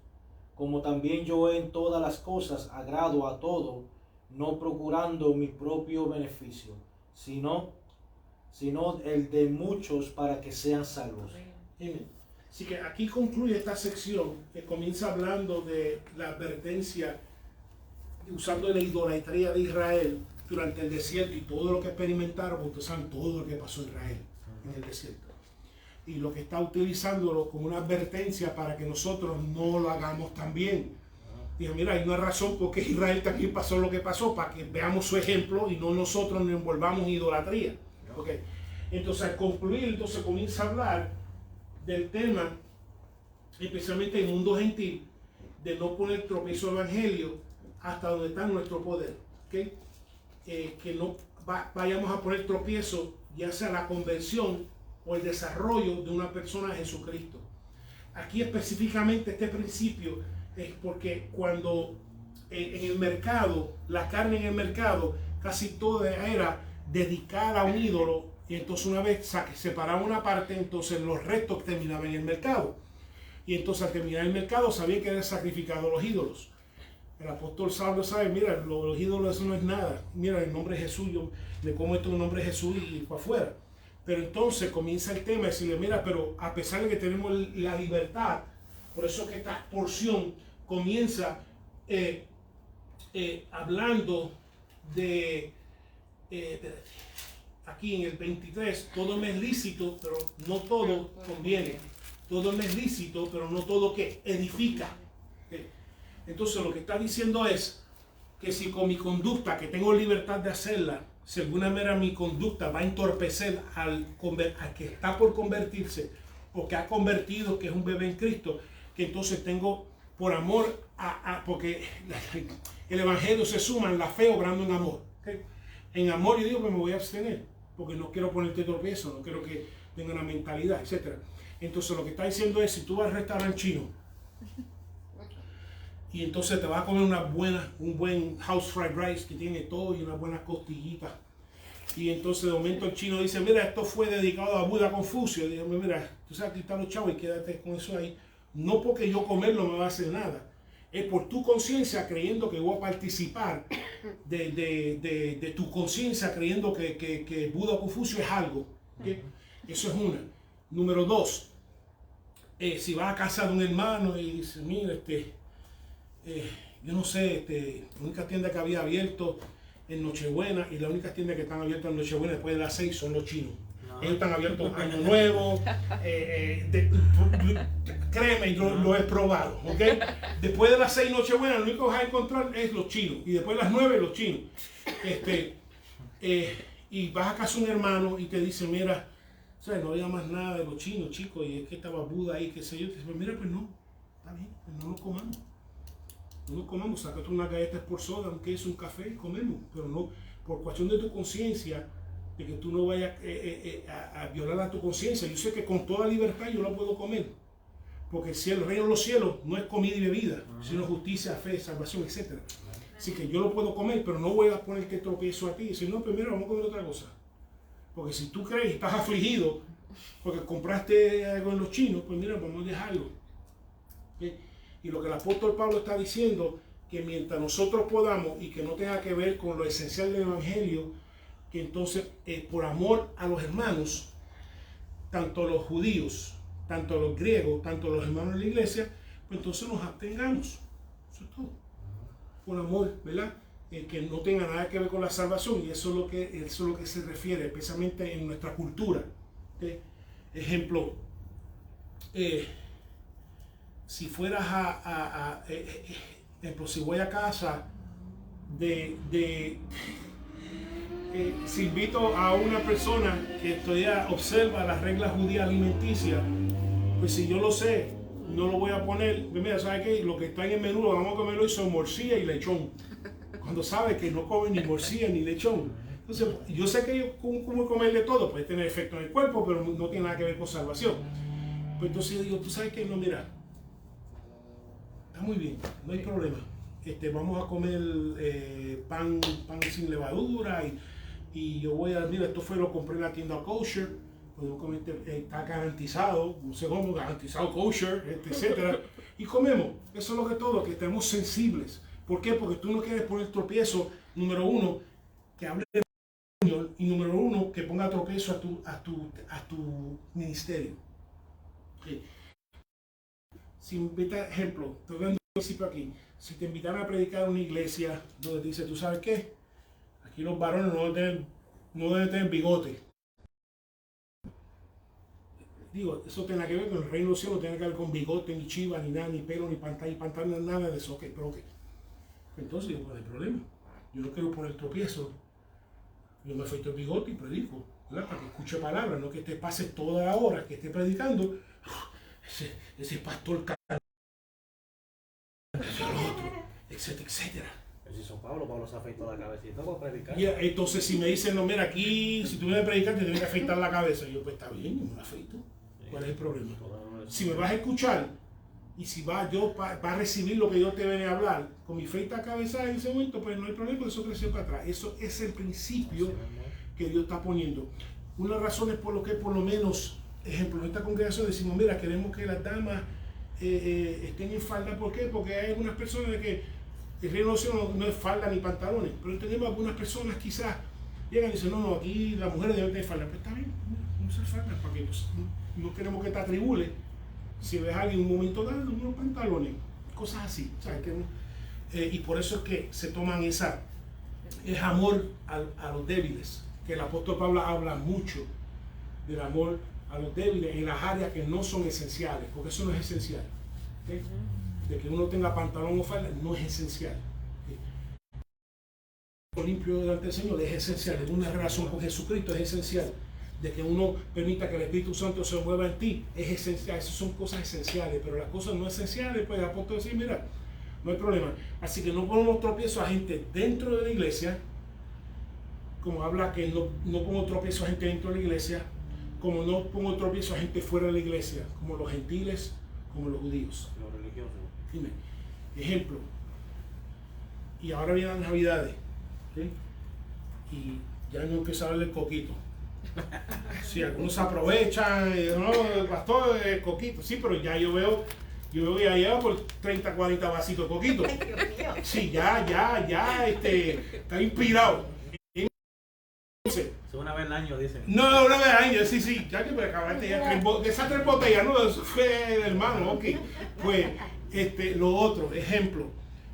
como también yo en todas las cosas agrado a todo, no procurando mi propio beneficio, sino el de muchos para que sean salvos. Amén. Así que aquí concluye esta sección que comienza hablando de la advertencia usando la idolatría de Israel durante el desierto y todo lo que experimentaron, porque ustedes saben todo lo que pasó en Israel en el desierto. Y lo que está utilizándolo como una advertencia para que nosotros no lo hagamos también. Dijo, mira, hay una razón por qué Israel también pasó lo que pasó, para que veamos su ejemplo y no nosotros nos envolvamos en idolatría. Okay. Entonces, al concluir, entonces comienza a hablar del tema, especialmente en el mundo gentil, de no poner tropiezo al evangelio hasta donde está nuestro poder. ¿Okay? Que no vayamos a poner tropiezo, ya sea la conversión o el desarrollo de una persona a Jesucristo. Aquí específicamente este principio es porque cuando en el mercado, la carne en el mercado, casi toda era dedicada a un ídolo, y entonces una vez separaban una parte, entonces los restos terminaban en el mercado. Y entonces al terminar el mercado sabían que era sacrificado a los ídolos. El apóstol Pablo sabe, mira, los ídolos eso no es nada. Mira, el nombre de Jesús, yo me como esto en el nombre de Jesús y para afuera. Pero entonces comienza el tema de decirle, mira, pero a pesar de que tenemos la libertad, por eso que esta porción comienza hablando de, aquí en el 23, todo me es lícito, pero no todo conviene. Todo me es lícito, pero no todo que edifica. Entonces lo que está diciendo es que si con mi conducta, que tengo libertad de hacerla, si de alguna manera mi conducta va a entorpecer al que está por convertirse o que ha convertido, que es un bebé en Cristo, que entonces tengo por amor, porque el evangelio se suma en la fe obrando en amor. ¿Okay? En amor yo digo que me voy a abstener, porque no quiero ponerte tropiezo, no quiero que tenga una mentalidad, etc. Entonces lo que está diciendo es, si tú vas al restaurante chino, y entonces te vas a comer un buen house fried rice que tiene todo y unas buenas costillitas. Y entonces de momento el chino dice, mira, esto fue dedicado a Buda Confucio. Y dice, mira, tú sabes, aquí están los chavos y quédate con eso ahí. No porque yo comerlo me va a hacer nada. Es por tu conciencia creyendo que voy a participar de tu conciencia creyendo que Buda Confucio es algo. ¿Okay? Eso es una. Número dos, si vas a casa de un hermano y dices, mira, yo no sé, la única tienda que había abierto en Nochebuena y las únicas tiendas que están abiertas en Nochebuena después de las 6 son los chinos. No. Ellos están abiertos Año Nuevo, créeme, yo lo he probado, ¿ok? Después de las 6 Nochebuena lo único que vas a encontrar es los chinos y después de las 9 los chinos. Y vas a casa de un hermano y te dice, mira, o sea, no había más nada de los chinos, chicos, y es que estaba Buda ahí, qué sé yo. Te dice, mira, pues no, está bien, pues no lo comamos. No comamos, sácate una galleta por soda, un queso, un café, comemos, pero no, por cuestión de tu conciencia, de que tú no vayas a violar a tu conciencia. Yo sé que con toda libertad yo la puedo comer, porque el reino de los cielos no es comida y bebida, sino justicia, fe, salvación, etc. Así que yo lo puedo comer, pero no voy a ponerte tropiezo a ti y decir, no, pues mira, vamos a comer otra cosa. Porque si tú crees y estás afligido porque compraste algo en los chinos, pues mira, vamos a dejarlo. ¿Okay? Y lo que el apóstol Pablo está diciendo, que mientras nosotros podamos y que no tenga que ver con lo esencial del evangelio, que entonces por amor a los hermanos, tanto los judíos, tanto los griegos, tanto los hermanos de la iglesia, pues entonces nos abstengamos. Eso es todo. Por amor, ¿verdad? Que no tenga nada que ver con la salvación, y eso es lo que se refiere, especialmente en nuestra cultura. ¿Okay? Ejemplo, si fueras ejemplo, si voy a casa si invito a una persona que todavía observa las reglas judías alimenticias, pues si yo lo sé, no lo voy a poner, mira, ¿sabes qué? Lo que está en el menú lo vamos a comer hoy son morcilla y lechón. Cuando sabe que no comen ni morcilla ni lechón. Entonces, yo sé que yo como comer de todo, puede tener efecto en el cuerpo, pero no tiene nada que ver con salvación. Pues entonces yo digo, tú sabes que no, mira, está muy bien, no hay problema. Vamos a comer pan sin levadura y yo voy a, mira, esto lo compré en la tienda kosher, podemos comer, está garantizado, no sé cómo, garantizado kosher, etcétera. y comemos. Eso es lo que todo, que estemos sensibles. ¿Por qué? Porque tú no quieres poner tropiezo, número uno, que hable de Señor, y número uno, que ponga tropiezo a tu ministerio. Okay. Si invita, ejemplo, te voy a dar un principio aquí. Si te invitan a predicar en una iglesia donde dice, ¿tú sabes qué? Aquí los varones no deben tener bigote. Digo, eso tiene que ver con el reino de los cielos, no tiene que ver con bigote, ni chiva, ni nada, ni pelo, ni pantalón, nada de eso. Pero ok. Entonces, pues no hay problema. Yo no quiero poner tropiezo. Yo me afeito el bigote y predico, ¿verdad? Para que escuche palabras, no que te pase toda la hora que esté predicando. Ese pastor etcétera, etcétera. Si son Pablo se afeitó la cabecita para predicar. Y entonces si me dicen, no, mira, aquí, si tú vienes a predicar, te tienes que afeitar la cabeza. Y yo, pues está bien, yo me la afeito. ¿Cuál es el problema? Si me vas a escuchar y si va a recibir lo que yo te viene a hablar con mi feita cabeza en ese momento, pues no hay problema, eso creció para atrás. Eso es el principio que Dios está poniendo. Una razón es por lo que por lo menos, ejemplo, en esta congregación decimos, mira, queremos que las damas estén en falda. ¿Por qué? Porque hay algunas personas de que el reino de los cielos no es falda ni pantalones, pero tenemos algunas personas quizás llegan y dicen, no, aquí las mujeres deben tener falda. Pues está bien, no usar falda, porque pues, no queremos que te atribule. Si ves a alguien en un momento dado, unos pantalones, cosas así. ¿Sabes? Y por eso es que se toman es amor a los débiles, que el apóstol Pablo habla mucho del amor a los débiles en las áreas que no son esenciales, porque eso no es esencial. ¿Okay? De que uno tenga pantalón o falda no es esencial. ¿Okay? Limpio delante del Señor es esencial, en una relación con Jesucristo es esencial. De que uno permita que el Espíritu Santo se mueva en ti es esencial. Esas son cosas esenciales, pero las cosas no esenciales, pues el apóstol dice, mira, no hay problema. Así que no ponemos tropiezo a gente dentro de la iglesia, como habla que no pongo tropiezo a gente dentro de la iglesia, como no pongo tropiezo a gente fuera de la iglesia, como los gentiles, como los judíos. Los religiosos. Dime, ejemplo, y ahora vienen las navidades, ¿sí? Y ya no empiezo a hablar del coquito. Si algunos se aprovechan, no, el pastor, el coquito, sí, pero ya yo veo ya lleva por 30, 40 vasitos de coquito. Ay, Dios mío. Sí, ya, está inspirado. Entonces, Una vez al año, dicen. no, una vez al año, sí, ya que me acabaste ya de esas 3 botellas, no, eso fue hermano, ok. Pues, lo otro, ejemplo,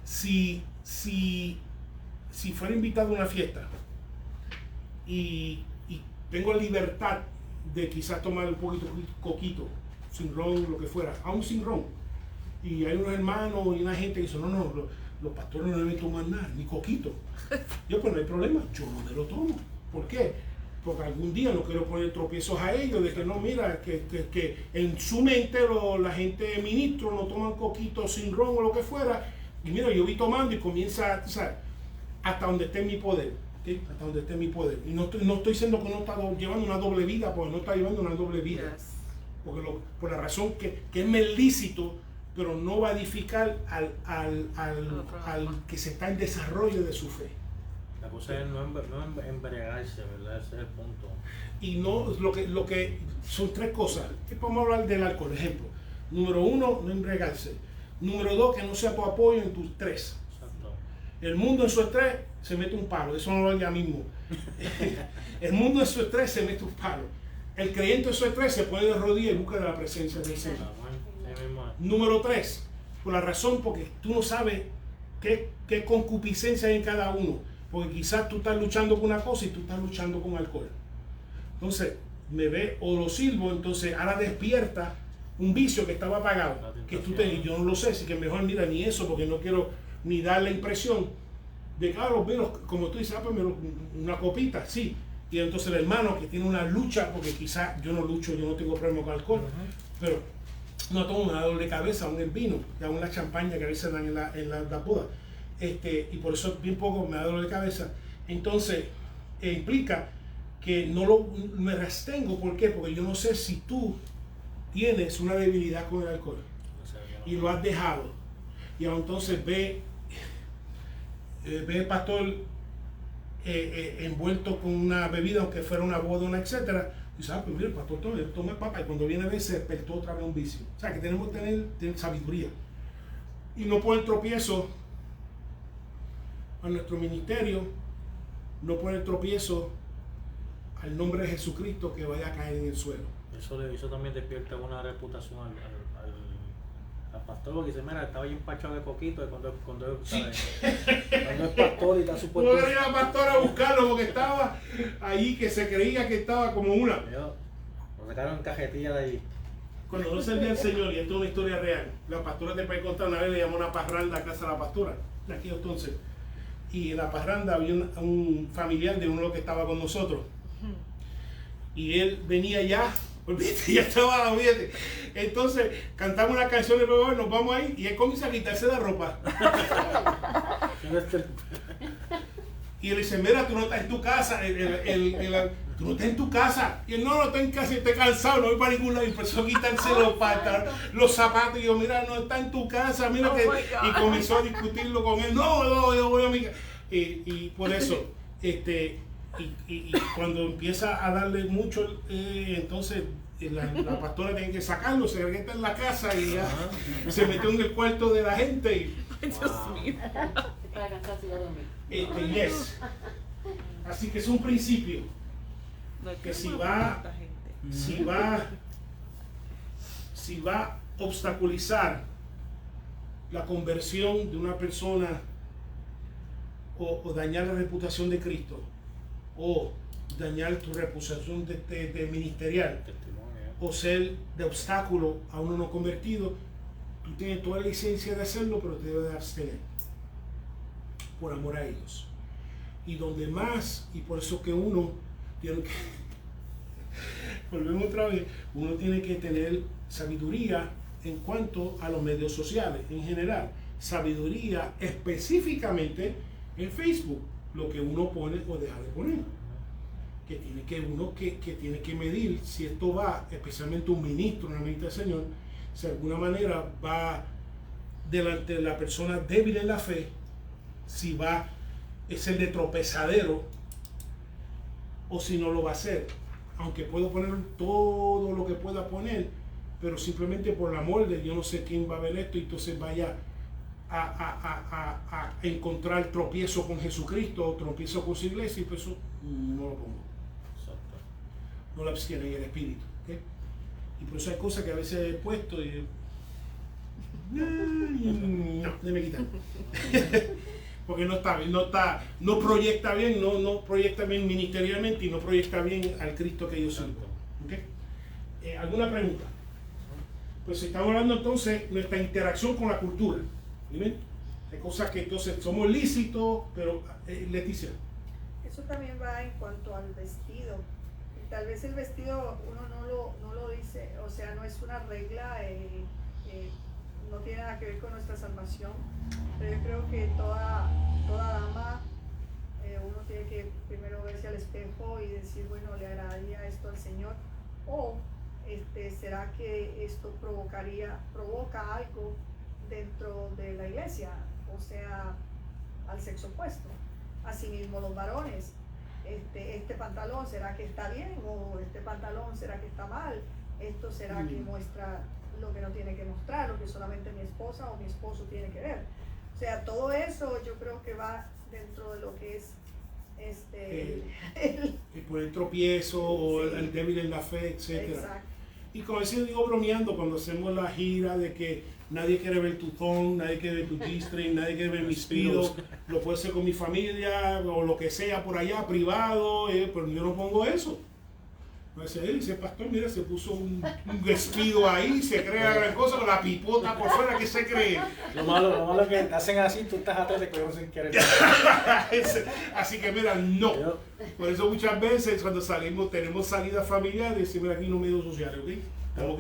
si fuera invitado a una fiesta y tengo libertad de quizás tomar un poquito de coquito, sin ron, lo que fuera, aún sin ron, y hay unos hermanos y una gente que dice, no, los pastores no deben tomar nada, ni coquito. Yo, pues no hay problema, yo no me lo tomo. ¿Por qué? Porque algún día no quiero poner tropiezos a ellos, de que no, mira, que en su mente la gente ministro no toman coquito sin ron o lo que fuera, y mira, yo vi tomando y comienza, ¿sabes? Hasta donde esté mi poder, ¿okay? Hasta donde esté mi poder. Y no estoy diciendo que uno está llevando una doble vida, porque no está llevando una doble vida. Yes. Porque por la razón que es lícito, pero no va a edificar al que se está en desarrollo de su fe. La cosa es no embriagarse, ¿verdad? Ese es el punto. Y no, lo que son 3 cosas. Vamos a hablar del alcohol, ejemplo. Número 1, no embriagarse. Número 2, que no sea tu apoyo en tus 3. Exacto. El mundo en su estrés se mete un palo, eso no lo hago ya mismo. El mundo en su estrés se mete un palo. El creyente en su estrés se pone de rodillas y busca de la presencia del Señor. Número 3, por la razón porque tú no sabes qué concupiscencia hay en cada uno. Porque quizás tú estás luchando con una cosa y tú estás luchando con alcohol. Entonces, me ve o lo sirvo, entonces ahora despierta un vicio que estaba apagado. Que tú y yo no lo sé, así que mejor mira ni eso, porque no quiero ni dar la impresión de claro, como tú dices, pues una copita, sí. Y entonces el hermano que tiene una lucha, porque quizás yo no lucho, yo no tengo problema con alcohol, pero no tomo una dolor de cabeza, aún el vino, y aún la champaña que a veces dan en la boda. Y por eso bien poco me da dolor de cabeza. Entonces, implica que me abstengo. ¿Por qué? Porque yo no sé si tú tienes una debilidad con el alcohol y lo has dejado. Y entonces ve el pastor envuelto con una bebida, aunque fuera una boda, etcétera. Y sabes, pues mira, el pastor toma papa, y cuando viene a ver se despertó otra vez un vicio. O sea, que tenemos que tener sabiduría. y no poner tropiezo a nuestro ministerio, no poner tropiezo al nombre de Jesucristo que vaya a caer en el suelo. Eso también despierta una reputación al pastor, porque dice, mira, estaba ahí empachado de coquito de cuando es pastor y está supuesto. Tuvo que ir a la pastora a buscarlo porque estaba ahí, que se creía que estaba como una. Lo sacaron en cajetilla de allí. Cuando no servía el Señor, y esto es una historia real, la pastora te puede contar, una vez le llamó una parranda a casa de la pastora, de aquí entonces, y en la parranda había un familiar de uno que estaba con nosotros, y él venía ya, olvídate, ya estaba, olvídate. Entonces cantamos una canción de luego nos vamos ahí, y él comienza a quitarse la ropa. Y él dice, mira, tú no estás en tu casa, tú no estás en tu casa. Y él, no estoy en casa, estoy cansado, no voy para ningún lado. Y empezó a quitarse los zapatos. Y yo, mira, no está en tu casa, mira que... Y comenzó a discutirlo con él. No, yo voy a mi casa. Y por eso, y cuando empieza a darle mucho, entonces la pastora tiene que sacarlo, se regresa en la casa y ya se metió en el cuarto de la gente. Y, Dios mío. Para cansarse y a dormir. yes. Así que es un principio. No, es Que si no va- tanta gente. si va a obstaculizar la conversión de una persona o dañar la reputación de Cristo o dañar tu reputación de ministerial o ser de obstáculo a uno no convertido, tú tienes toda la licencia de hacerlo, pero te debes de abstener por amor a ellos. Y donde más, y por eso que uno tiene que volvemos otra vez, uno tiene que tener sabiduría en cuanto a los medios sociales en general, sabiduría específicamente en Facebook, lo que uno pone o deja de poner, que tiene que uno que tiene que medir si esto va, especialmente un ministro, una ministra del Señor, si de alguna manera va delante de la persona débil en la fe, si va a ser de tropezadero o si no lo va a hacer. Aunque puedo poner todo lo que pueda poner, pero simplemente por el amor de yo no sé quién va a ver esto y entonces vaya a encontrar tropiezo con Jesucristo o tropiezo con su iglesia, y pues eso no lo pongo. Exacto. No lo abstiene en el espíritu. ¿Okay? Y por eso hay cosas que a veces he puesto y no, déjame quitar. Porque no proyecta bien, no proyecta bien ministerialmente y no proyecta bien al Cristo que yo sirvo. ¿Okay? ¿Alguna pregunta? Pues estamos hablando entonces de nuestra interacción con la cultura. ¿Bien? Hay cosas que entonces somos lícitos, pero Leticia. Eso también va en cuanto al vestido. Tal vez el vestido uno no lo dice, o sea, no es una regla, no tiene nada que ver con nuestra salvación, pero yo creo que toda dama, uno tiene que primero verse al espejo y decir, bueno, ¿le agradaría esto al Señor? O ¿será que esto provoca algo dentro de la iglesia? O sea, al sexo opuesto. Asimismo los varones, este pantalón, ¿será que está bien? O este pantalón, ¿será que está mal? Esto será que muestra lo que no tiene que mostrar, lo que solamente mi esposa o mi esposo tiene que ver. O sea, todo eso yo creo que va dentro de lo que es por el tropiezo o Sí. el débil en la fe, etc. Exacto. Y como decía, digo bromeando cuando hacemos la gira de que nadie quiere ver tu thong, nadie quiere ver tu G-string, nadie quiere ver mis speedos, lo puedo hacer con mi familia o lo que sea por allá, privado, pero yo no pongo eso. Dice, pastor, mira, se puso un vestido ahí, se crea gran cosa con la pipota por fuera, ¿qué se cree? Lo malo es que te hacen así, tú estás atrás de que sin querer. Así que mira, no. Por eso muchas veces cuando salimos, tenemos salidas familiares, decimos, mira, aquí no medios sociales, ¿ok? Estamos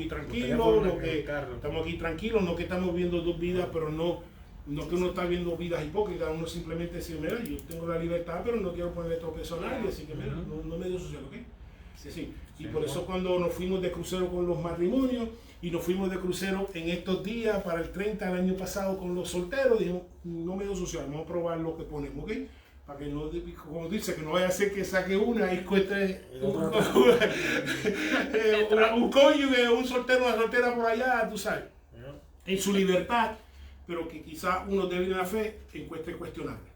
aquí tranquilos, no que estamos viendo dos vidas, pero no que uno está viendo vidas hipócritas, uno simplemente dice, mira, yo tengo la libertad, pero no quiero ponerle tropiezo a nadie, así que mira, no medios sociales, ¿ok? Sí. Y por eso cuando nos fuimos de crucero con los matrimonios y nos fuimos de crucero en estos días para el 30 del año pasado con los solteros, dijimos, no medios sociales, vamos a probar lo que ponemos, ¿ok? Para que no, como dice, que no vaya a ser que saque una y cueste un cónyuge, un soltero, una soltera por allá, tú sabes, en su libertad. pero que quizá uno débil en la fe encuentre cuestionable.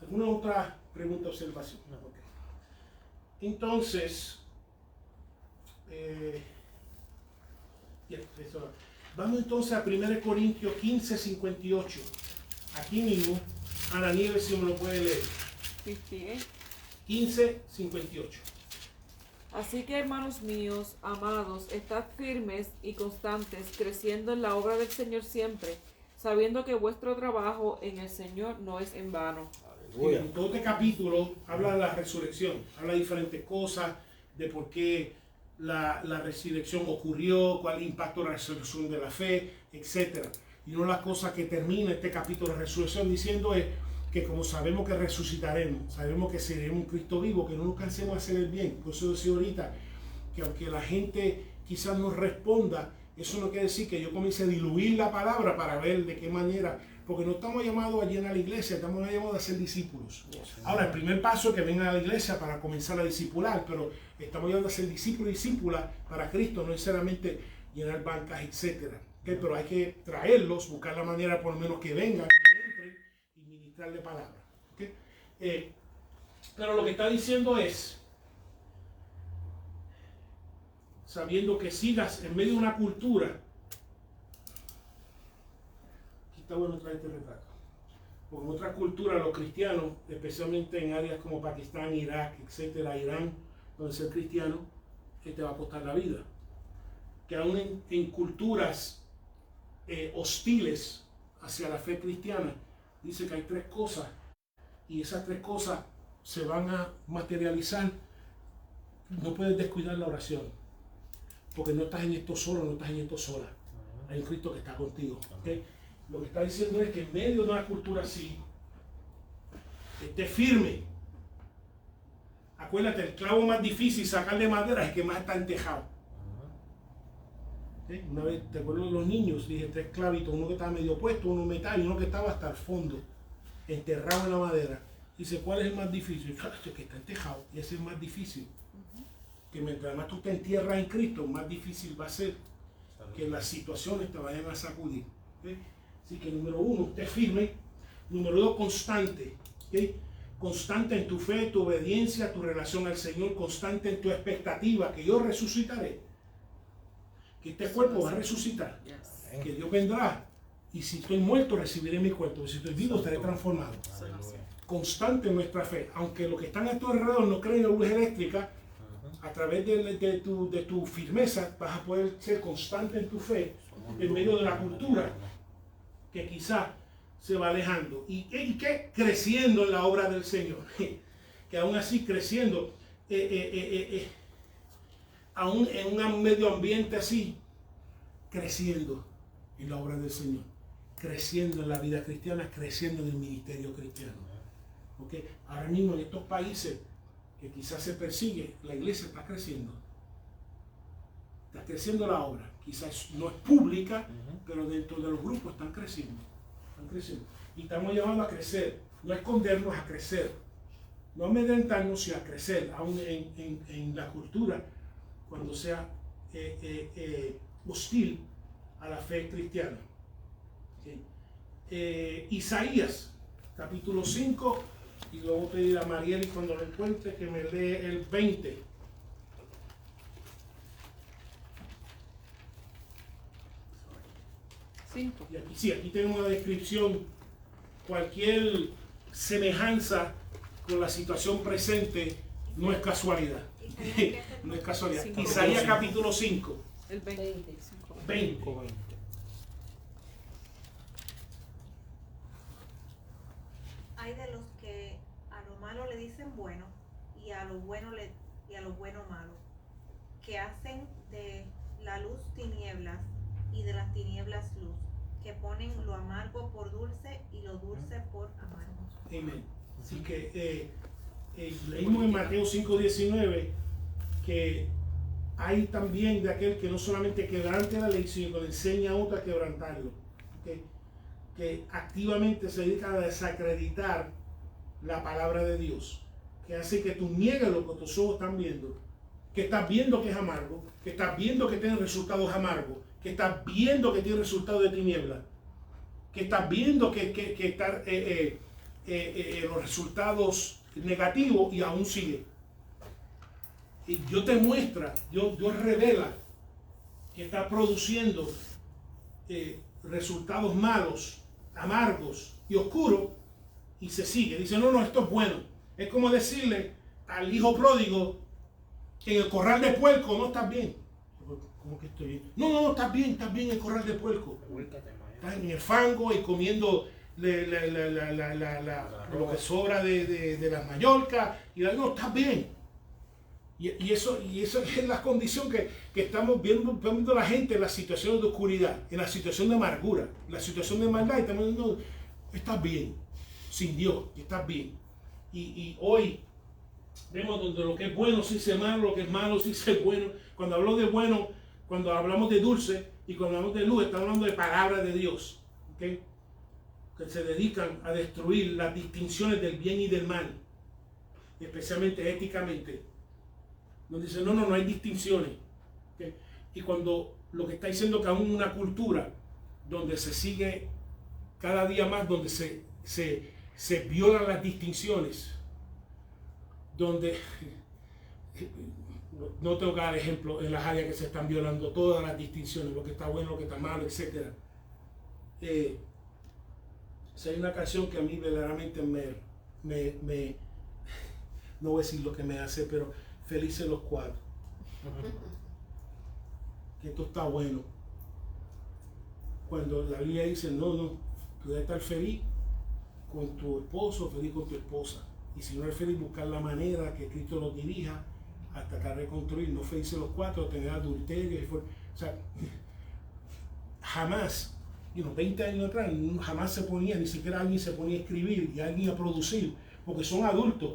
¿Alguna otra pregunta o observación? No, okay. Entonces, vamos entonces a 1 Corintios 15, 58. Aquí mismo, Ana Nieves, si me lo puede leer. 58. 15, 58. Así que, hermanos míos, amados, estad firmes y constantes, creciendo en la obra del Señor siempre, sabiendo que vuestro trabajo en el Señor no es en vano. En todo este capítulo habla de la resurrección, habla de diferentes cosas, de por qué la resurrección ocurrió, cuál es el impacto de la resurrección de la fe, etc. Y una de las cosas que termina este capítulo de resurrección diciendo es que como sabemos que resucitaremos, sabemos que seremos un Cristo vivo, que no nos cansemos de hacer el bien. Por eso decía ahorita que aunque la gente quizás nos responda, eso no quiere decir que yo comience a diluir la palabra para ver de qué manera, porque no estamos llamados a llenar la iglesia, estamos llamados a ser discípulos. Ahora, el primer paso es que vengan a la iglesia para comenzar a discipular, pero estamos llamados a ser discípulos y discípulas para Cristo, no necesariamente llenar bancas, etc. ¿Okay? Pero hay que traerlos, buscar la manera por lo menos que vengan, que entren y ministrarle palabra. ¿Okay? Pero lo que está diciendo es, sabiendo que sigas en medio de una cultura. Está bueno traer este retrato, porque en otras culturas los cristianos, especialmente en áreas como Pakistán, Irak, etcétera, Irán, donde ser cristiano te va a costar la vida, que aún en culturas hostiles hacia la fe cristiana, dice que hay tres cosas, y esas tres cosas se van a materializar. No puedes descuidar la oración, porque no estás en esto solo, no estás en esto sola, hay un Cristo que está contigo. ¿Okay? Lo que está diciendo es que en medio de una cultura así, esté firme. Acuérdate, el clavo más difícil sacar de madera es el que más está entejado. ¿Sí? Una vez, te acuerdo de los niños, dije tres clavitos, uno que estaba medio puesto, uno metal y uno que estaba hasta el fondo, enterrado en la madera. Dice, ¿cuál es el más difícil? El que está entejado, y ese es el más difícil. Que mientras más tú te entierras en Cristo, más difícil va a ser que las situaciones te vayan a sacudir. ¿Sí? Así que número uno, usted firme. Número dos, constante. ¿Okay? Constante en tu fe, tu obediencia, tu relación al Señor. Constante en tu expectativa, que yo resucitaré. Que este cuerpo va a resucitar. Que Dios vendrá. Y si estoy muerto, recibiré mi cuerpo. Si estoy vivo, estaré transformado. Constante en nuestra fe. Aunque los que están a tu alrededor no creen en la luz eléctrica, a través de tu firmeza vas a poder ser constante en tu fe en medio de la cultura que quizás se va alejando y que creciendo en la obra del Señor, que aún así creciendo aún en un medio ambiente así, creciendo en la obra del Señor, creciendo en la vida cristiana, creciendo en el ministerio cristiano. ¿Okay? Ahora mismo en estos países que quizás se persigue, la iglesia está creciendo la obra, quizás no es pública, pero dentro de los grupos están creciendo, y estamos llamados a crecer, no a escondernos, a crecer, no a amedrentarnos, sino a crecer, aún en la cultura, cuando sea hostil a la fe cristiana. ¿Okay? Isaías, capítulo 5, y luego voy a pedir a Marieli cuando lo encuentre que me lee el 20. Y aquí sí, aquí tenemos una descripción, cualquier semejanza con la situación presente no es casualidad. No es casualidad. Isaías capítulo 5. El 20. 20. Hay de los que a lo malo le dicen bueno y a lo bueno malo, que hacen de la luz tinieblas y de las tinieblas luz, que ponen lo amargo por dulce y lo dulce por amargo. Amén. Así que leímos en Mateo 5:19 que hay también de aquel que no solamente quebrante la ley, sino que le enseña a otro a quebrantarlo. Que activamente se dedica a desacreditar la palabra de Dios, que hace que tú niegues lo que tus ojos están viendo, que estás viendo que es amargo, que estás viendo que tiene resultados amargos, que estás viendo que tiene resultado de tiniebla, que estás viendo que está los resultados negativos y aún sigue. Y Dios te muestra, Dios revela que está produciendo resultados malos, amargos y oscuros, y se sigue. Dice, no, esto es bueno. Es como decirle al hijo pródigo en el corral de puerco, no estás bien. ¿Cómo que estoy bien? No, estás bien en el corral de puerco. Estás en el fango y comiendo lo que sobra de las Mallorcas, y no, estás bien. Y eso es la condición que estamos viendo la gente en la situación de oscuridad, en la situación de amargura, en la situación de maldad, y estamos diciendo, estás bien, sin Dios, estás bien. Y hoy vemos donde lo que es bueno sí se malo, lo que es malo sí se bueno. Cuando hablo de bueno, cuando hablamos de dulce y cuando hablamos de luz, estamos hablando de palabra de Dios, ¿okay? Que se dedican a destruir las distinciones del bien y del mal, especialmente éticamente. Nos dicen, no hay distinciones, ¿okay? Y cuando lo que está diciendo que aún una cultura donde se sigue cada día más, donde se violan las distinciones, donde no tengo que dar ejemplo en las áreas que se están violando todas las distinciones, lo que está bueno, lo que está malo, etc. Hay una canción que a mí verdaderamente no voy a decir lo que me hace, pero felices los cuatro. Que esto está bueno. Cuando la Biblia dice, no, tú debes estar feliz con tu esposo, feliz con tu esposa. Y si no eres feliz, buscar la manera que Cristo nos dirija hasta que reconstruir. No felices los cuatro, tener adulterio. O sea, jamás, 20 años atrás, jamás se ponía, ni siquiera alguien se ponía a escribir y alguien a producir, porque son adultos.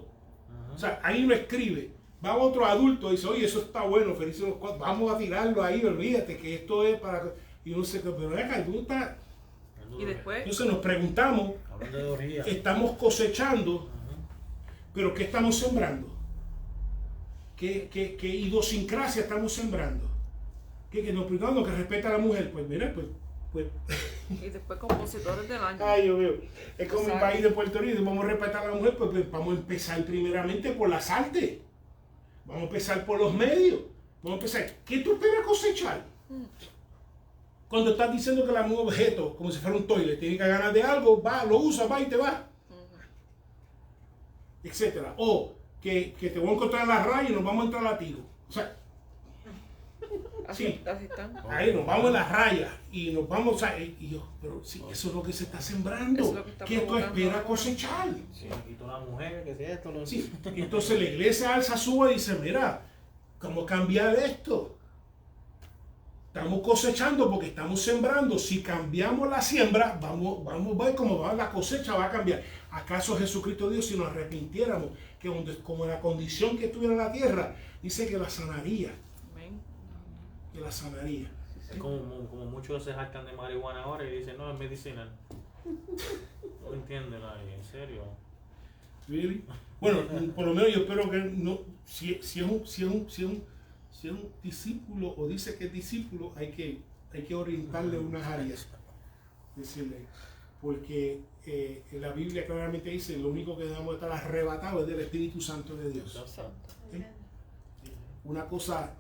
O sea, ahí no escribe. Va otro adulto y dice, oye, eso está bueno, felices los cuatro, vamos a tirarlo ahí, olvídate que esto es para... Y uno se queda, pero acá, tú estás... Y después... Entonces nos preguntamos, estamos cosechando, pero ¿qué estamos sembrando? ¿Qué idiosincrasia estamos sembrando? ¿Que nos preguntamos que respeta a la mujer? Pues mira, pues... Y después compositores del año. Ay, Dios mío. Es como el país de Puerto Rico, vamos a respetar a la mujer, pues vamos a empezar primeramente por las artes. Vamos a empezar por los medios. Vamos a empezar. ¿Qué tú esperas cosechar? Cuando estás diciendo que la mujer es objeto, como si fuera un toilet, tiene que ganar de algo, va, lo usa, va y te va. Etcétera. O que te voy a encontrar en la raya y nos vamos a entrar a tiro. O sea, sí, así están. ahí nos vamos a la raya y nos vamos a... Y yo, pero sí, eso es lo que se está sembrando. Es lo que está ¿Qué tú provocando esperas ahora. cosechar? Sí, y todas las mujeres, que sea esto, Sí. Entonces la iglesia alza su voz y dice, mira, ¿cómo cambiar esto? Estamos cosechando porque estamos sembrando. Si cambiamos la siembra, vamos a ver cómo va la cosecha, va a cambiar. ¿Acaso Jesucristo Dios, si nos arrepintiéramos, que como la condición que estuviera en la tierra, dice que la sanaría? Amén. Que la sanaría. Es como muchos se jactan de marihuana ahora y dicen, no, es medicinal. No entienden, en serio. ¿Really? Bueno, por lo menos yo espero que no, si es un discípulo o dice que es discípulo, hay que orientarle unas áreas, decirle, porque en la Biblia claramente dice, lo único que debemos estar arrebatados es del Espíritu Santo de Dios. ¿Sí? Una cosa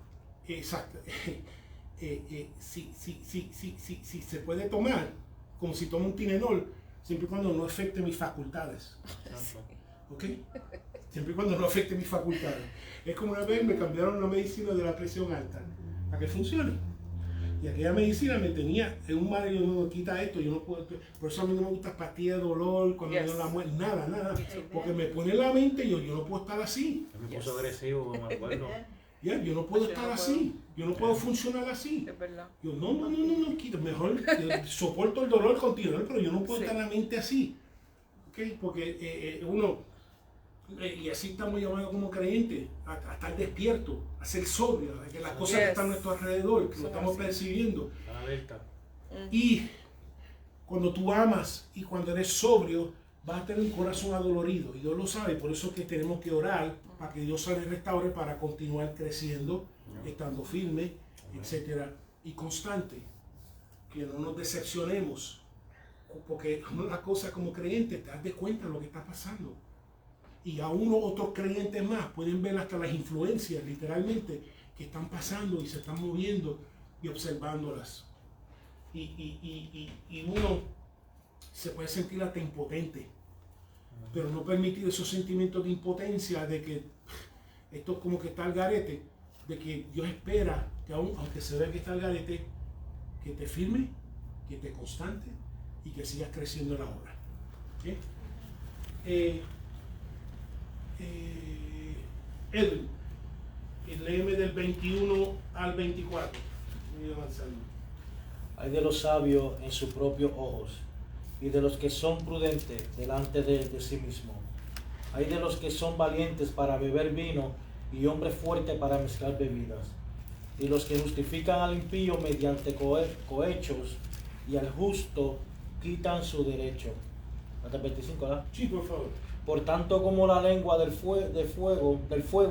exacta, si se puede tomar, como si tomo un Tylenol, siempre y cuando no afecte mis facultades. ¿Ok? Siempre y cuando no afecte mis facultades. Es como una vez me cambiaron la medicina de la presión alta para que funcione. Y aquella medicina me tenía en un mal, yo no quita esto, yo no puedo. Por eso a mí no me gusta pastillas de dolor, cuando me da la muerte, nada. Porque me pone en la mente, yo no puedo estar así. Me puso agresivo, me acuerdo. Yo no puedo estar así, yo no puedo funcionar así. Es verdad. Yo no, quita, mejor soporto el dolor continuo, pero yo no puedo estar en la mente así. ¿Okay? Porque uno, y así estamos llamados como creyentes, a estar despiertos, a ser sobrios, a que las cosas que están a nuestro alrededor, que lo estamos percibiendo. Y cuando tú amas y cuando eres sobrio, vas a tener un corazón adolorido, y Dios lo sabe, por eso es que tenemos que orar para que Dios se le restaure para continuar creciendo, estando firme, etcétera, y constante. que no nos decepcionemos, porque una cosa como creyente, te das de cuenta de lo que está pasando. Y a otros creyentes más pueden ver hasta las influencias, literalmente, que están pasando y se están moviendo y observándolas. Y uno se puede sentir hasta impotente, pero no permitir esos sentimientos de impotencia, de que esto como que está al garete, de que Dios espera que aunque se vea que está al garete, que te firme, que te constante y que sigas creciendo en la obra. ¿Okay? Edwin, léeme del 21 al 24. Voy avanzando. Hay de los sabios en sus propios ojos, y de los que son prudentes delante de sí mismo. Hay de los que son valientes para beber vino, y hombres fuertes para mezclar bebidas. Y los que justifican al impío mediante cohechos, y al justo quitan su derecho. Hasta 25, ¿verdad? Sí, por favor. Por tanto como la lengua del fuego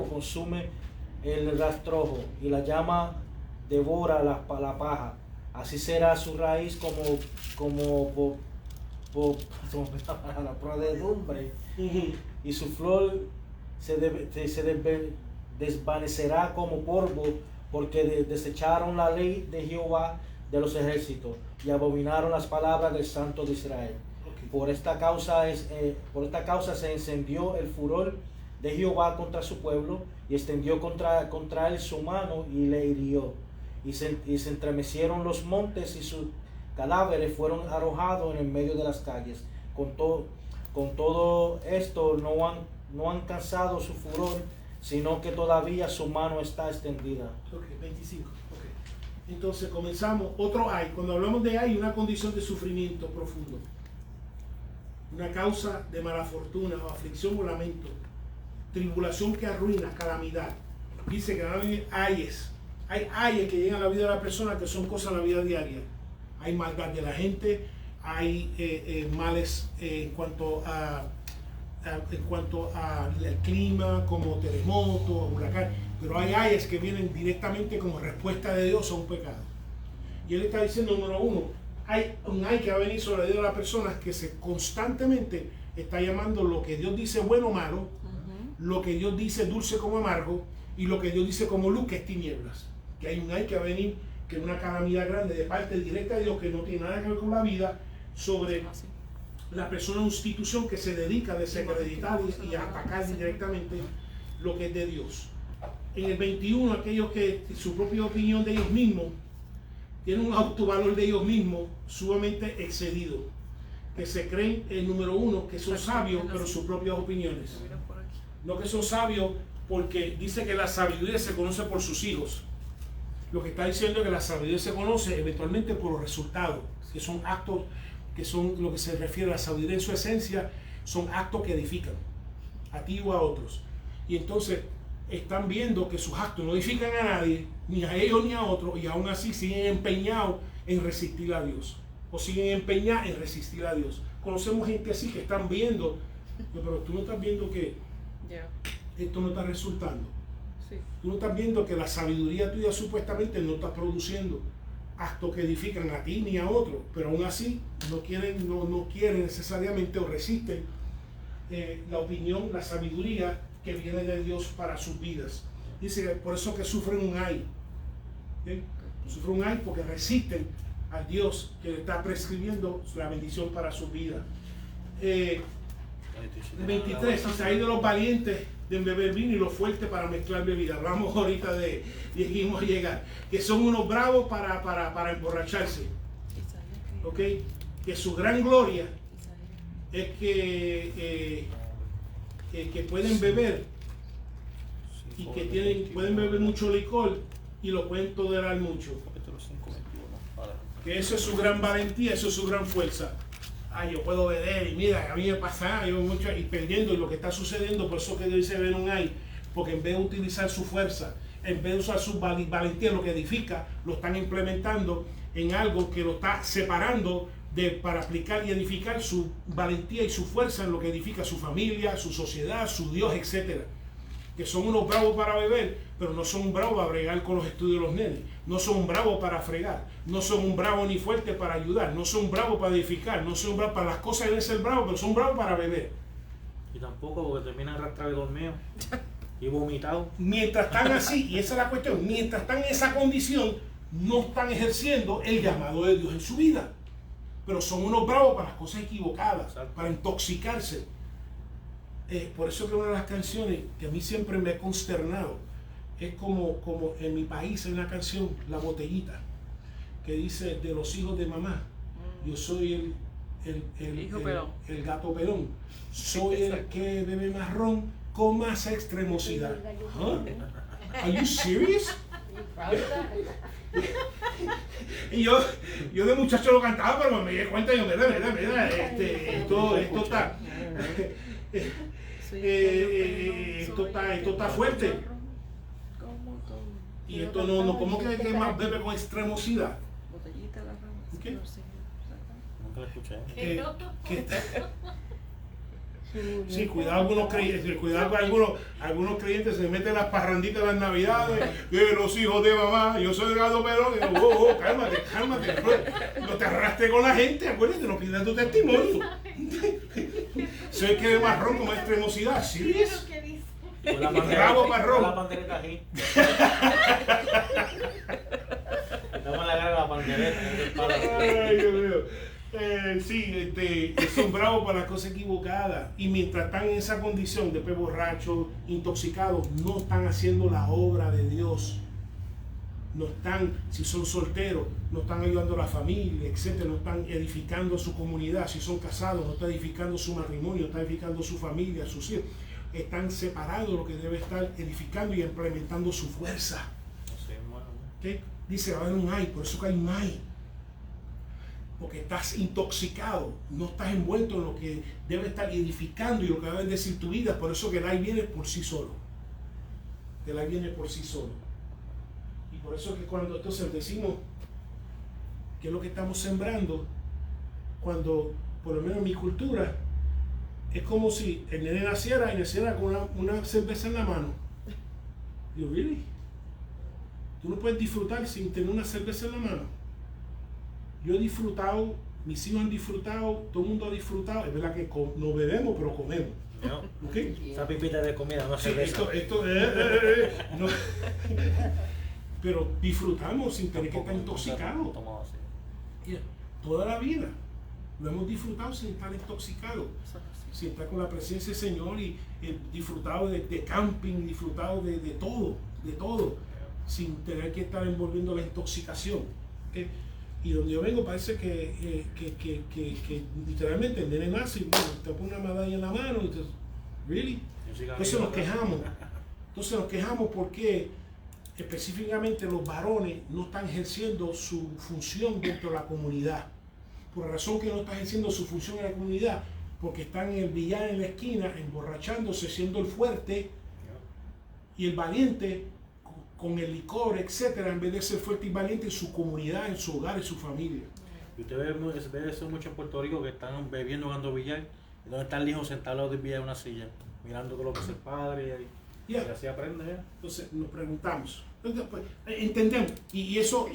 consume el rastrojo, y la llama devora la paja, así será su raíz como la podredumbre, y su flor se desvanecerá como polvo, porque desecharon la ley de Jehová de los ejércitos y abominaron las palabras del Santo de Israel. Por esta causa se encendió el furor de Jehová contra su pueblo, y extendió contra él su mano y le hirió. Y se entremecieron los montes, y sus cadáveres fueron arrojados en el medio de las calles. Con todo esto no han cansado su furor, sino que todavía su mano está extendida. Ok, 25. Okay. Entonces comenzamos. Otro hay. Cuando hablamos de hay, una condición de sufrimiento profundo. Una causa de mala fortuna o aflicción o lamento. Tribulación que arruina, calamidad. Dice que van a venir ayes. Hay ayes que llegan a la vida de la persona, que son cosas de la vida diaria. Hay maldad de la gente, hay males en cuanto al clima, como terremotos, huracán, pero hay ayes que vienen directamente como respuesta de Dios a un pecado. Y él está diciendo, número uno, hay un ay que va a venir sobre la vida de las personas que constantemente está llamando lo que Dios dice bueno o malo, lo que Dios dice dulce como amargo, y lo que Dios dice como luz, que es tinieblas. Que hay un ay que va a venir, que es una calamidad grande de parte directa de Dios, que no tiene nada que ver con la vida, sobre la persona o institución que se dedica a desacreditar y a atacar directamente lo que es de Dios. En el 21, aquellos que su propia opinión de ellos mismos tienen un autovalor de ellos mismos sumamente excedido, que se creen, el número uno, que son sabios, pero sus propias opiniones. No que son sabios porque dice que la sabiduría se conoce por sus hijos. Lo que está diciendo es que la sabiduría se conoce eventualmente por los resultados, que son actos, que son lo que se refiere a la sabiduría en su esencia, son actos que edifican a ti o a otros. Y entonces están viendo que sus actos no edifican a nadie, ni a ellos ni a otros, y aún así siguen empeñados en resistir a Dios, o siguen empeñados en resistir a Dios. Conocemos gente así que están viendo, pero tú no estás viendo que esto no está resultando. Tú no estás viendo que la sabiduría tuya supuestamente no está produciendo actos que edifican a ti ni a otros, pero aún así no quieren necesariamente o resisten la opinión, la sabiduría que viene de Dios para sus vidas. Dice que por eso que sufren un ay. ¿Sí? Sufren un ay porque resisten a Dios que le está prescribiendo la bendición para su vida. 23, dice, hay de los valientes de beber vino y los fuertes para mezclar bebidas. Hablamos ahorita de, dijimos llegar, que son unos bravos para emborracharse. ¿Ok? Que su gran gloria es que pueden beber y que pueden beber mucho licor y lo pueden tolerar mucho. Que eso es su gran valentía, eso es su gran fuerza. Ay, yo puedo beber y mira, a mí me pasa, yo mucho y perdiendo, y lo que está sucediendo, por eso que Dios dice ven un ay, porque en vez de utilizar su fuerza, en vez de usar su valentía, lo que edifica, lo están implementando en algo que lo está separando para aplicar y edificar su valentía y su fuerza en lo que edifica su familia, su sociedad, su Dios, etc. Que son unos bravos para beber, pero no son un bravo para bregar con los estudios de los nenes, no son un bravo para fregar, no son un bravo ni fuerte para ayudar, no son un bravo para edificar, no son un bravo para las cosas deben ser bravos, pero son bravos para beber. Y tampoco porque terminan arrastrados y dormidos y vomitados. Mientras están así, y esa es la cuestión, mientras están en esa condición, no están ejerciendo el llamado de Dios en su vida. Pero son unos bravos para las cosas equivocadas, Exacto. para intoxicarse. Por eso que una de las canciones que a mí siempre me ha consternado es como en mi país hay una canción, La Botellita, que dice de los hijos de mamá, yo soy el gato pelón, soy el que bebe más ron con más extremosidad. Huh? Are you serious? Y yo de muchacho lo cantaba, pero me di cuenta y yo, mira, esto está fuerte. Y esto no, ¿cómo que más bebe con extremosidad? ¿Qué? Nunca lo escuché. Sí, cuidado algunos creyentes se meten las parranditas de las navidades, de los hijos de mamá, yo soy el gato pelón, cálmate, no te arrastres con la gente, acuérdate, no pidas tu testimonio. Soy el que ve más ron con más extremosidad, ¿sí ves? Con la Bravo para ron. la pandereta aquí. Estamos en la cara de la pandereta. Ay, Dios mío. Son bravos para las cosas equivocadas y mientras están en esa condición, después borrachos, intoxicados, no están haciendo la obra de Dios. No están, si son solteros, no están ayudando a la familia, etcétera, no están edificando su comunidad. Si son casados, no están edificando su matrimonio, no están edificando su familia, sus hijos. Están separados de lo que debe estar edificando y implementando su fuerza. ¿Okay? Dice, va a haber un ay, por eso que hay un ay. Porque estás intoxicado, no estás envuelto en lo que debe estar edificando y lo que debe decir tu vida. Por eso que el ay viene por sí solo. El ay viene por sí solo. Y por eso que cuando entonces decimos que es lo que estamos sembrando, cuando por lo menos en mi cultura es como si el nene naciera y naciera con una cerveza en la mano. Digo, ¿really? Tú no puedes disfrutar sin tener una cerveza en la mano. Yo he disfrutado, mis hijos han disfrutado, todo el mundo ha disfrutado. Es verdad que no bebemos, pero comemos. No. ¿Okay? Esa pipita de comida, no Sí, cerveza. no. Pero disfrutamos sin tener que estar intoxicados. Toda la vida lo hemos disfrutado sin estar intoxicados, sin estar con la presencia del Señor y disfrutado de camping, disfrutado de todo, sin tener que estar envolviendo la intoxicación. ¿Okay? Y donde yo vengo parece que literalmente el nene nace y bueno, te pone una medalla en la mano y te, ¿really? Entonces nos quejamos porque específicamente los varones no están ejerciendo su función dentro de la comunidad. Por la razón que no están ejerciendo su función en la comunidad, porque están en el billar en la esquina, emborrachándose, siendo el fuerte y el valiente con el licor, etcétera, en vez de ser fuerte y valiente en su comunidad, en su hogar, en su familia. Y usted ve eso mucho en Puerto Rico, que están bebiendo, jugando billar, y donde está el hijo sentado al lado del billar en una silla, mirando todo lo que hace el padre, y así aprende. Entonces nos preguntamos, entendemos, y eso,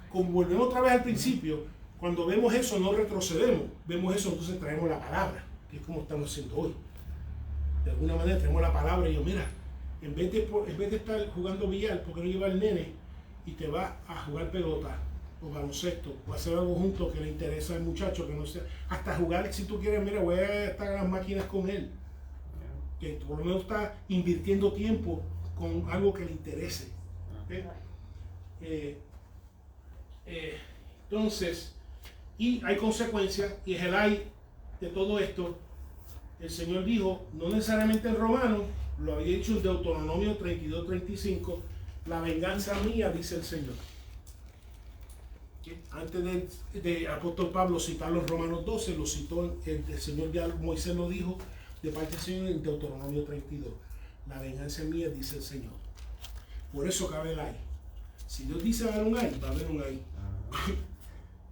como volvemos otra vez al principio, cuando vemos eso no retrocedemos, vemos eso, entonces traemos la palabra, que es como estamos haciendo hoy. De alguna manera traemos la palabra y yo, mira, en vez de estar jugando billar, ¿por qué no lleva el nene y te vas a jugar pelota o baloncesto o hacer algo junto que le interesa al muchacho, que no sea, hasta jugar si tú quieres, mira, voy a estar en las máquinas con él, que por lo menos está invirtiendo tiempo con algo que le interese. ¿Okay? Entonces, y hay consecuencias, y es el ay de todo esto. El Señor dijo, no necesariamente en Romanos, lo había dicho en Deuteronomio 32-35, la venganza mía, dice el Señor. Antes de apóstol Pablo citar los Romanos 12, lo citó el Señor, ya Moisés lo dijo de parte del Señor en Deuteronomio 32. La venganza mía, dice el Señor. Por eso cabe el ay. Si Dios dice va a haber un ay, va a haber un ay.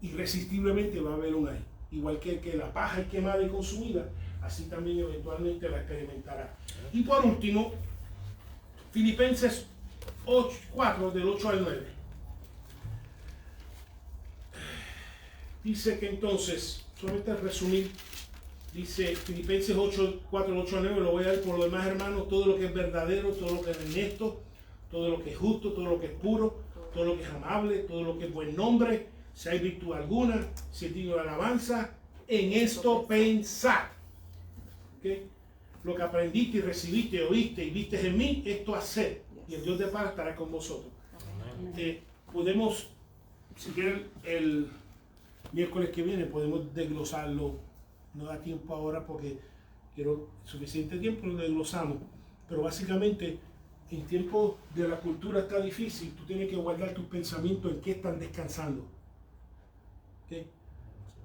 Irresistiblemente va a haber un ay. Igual que la paja es quemada y consumida, así también eventualmente la experimentará. Y por último, Filipenses 4, del 8 al 9. Dice que entonces, solamente resumir, dice Filipenses 4, 8 al 9, lo voy a leer. Por lo demás, hermanos, todo lo que es verdadero, todo lo que es honesto, todo lo que es justo, todo lo que es puro, todo lo que es amable, todo lo que es buen nombre, si hay virtud alguna, si es digno de alabanza, en esto pensad. ¿Okay? Lo que aprendiste y recibiste, oíste y viste en mí, esto haced, y el Dios de paz estará con vosotros. Podemos, si quieren, el miércoles que viene podemos desglosarlo. No da tiempo ahora porque quiero suficiente tiempo, lo desglosamos. Pero básicamente, en tiempos de la cultura está difícil, tú tienes que guardar tus pensamientos en qué están descansando. ¿Okay?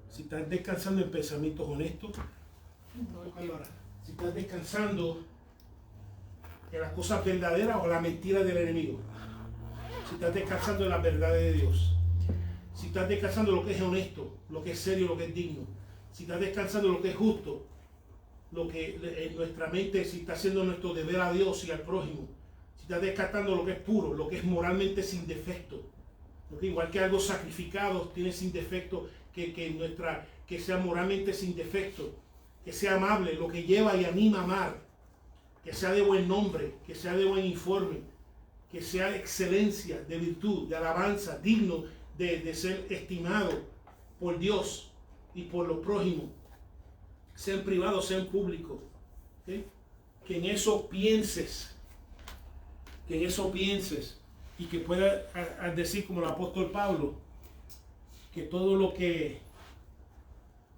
Si estás descansando en pensamientos honestos, si estás descansando en las cosas verdaderas o la mentira del enemigo, si estás descansando en las verdades de Dios, si estás descansando en lo que es honesto, lo que es serio, lo que es digno, si estás descansando en lo que es justo, lo que en nuestra mente, si está haciendo nuestro deber a Dios y al prójimo, si estás descartando lo que es puro, lo que es moralmente sin defecto, ¿okay? Igual que algo sacrificado tiene sin defecto, que sea moralmente sin defecto, que sea amable, lo que lleva y anima a amar, que sea de buen nombre, que sea de buen informe, que sea de excelencia, de virtud, de alabanza, digno de ser estimado por Dios y por los prójimos, sea en privado, sea en público. ¿Okay? Que en eso pienses, y que puedas decir como el apóstol Pablo, que todo lo que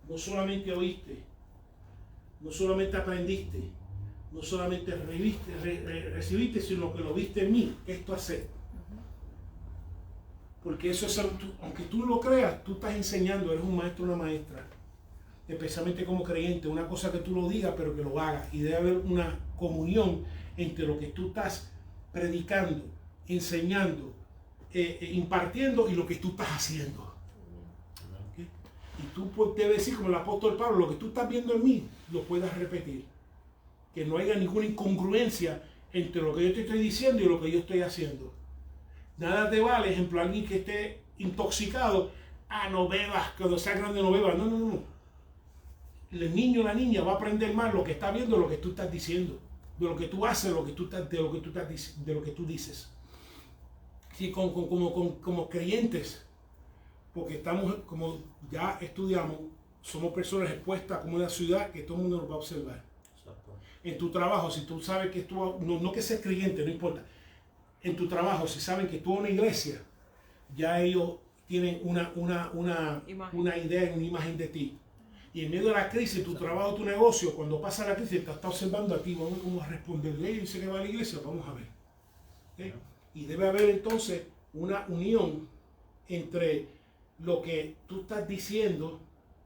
no solamente oíste, no solamente aprendiste, no solamente recibiste, sino que lo viste en mí, esto hacer. Porque eso es algo, aunque tú lo creas, tú estás enseñando, eres un maestro, una maestra, especialmente como creyente, una cosa que tú lo digas, pero que lo hagas. Y debe haber una comunión entre lo que tú estás predicando, enseñando, impartiendo y lo que tú estás haciendo. ¿Okay? Y tú debes decir, como el apóstol Pablo, lo que tú estás viendo en mí, lo puedas repetir. Que no haya ninguna incongruencia entre lo que yo te estoy diciendo y lo que yo estoy haciendo. Nada te vale, ejemplo, alguien que esté intoxicado, no bebas, cuando sea grande no bebas. No. El niño o la niña va a aprender más lo que está viendo, lo que tú estás diciendo, de lo que tú haces, de lo que tú dices. Sí, como creyentes, porque estamos, como ya estudiamos, somos personas expuestas como una ciudad que todo el mundo nos va a observar. Exacto. En tu trabajo, si tú sabes que tú, no que seas creyente, no importa. En tu trabajo, si saben que tú eres una iglesia, ya ellos tienen una idea, una imagen de ti. Y en medio de la crisis, tu trabajo, tu negocio, cuando pasa la crisis, te está observando a ti, vamos a ver cómo responderle. Dice que va a la iglesia, vamos a ver. ¿Okay? Y debe haber entonces una unión entre lo que tú estás diciendo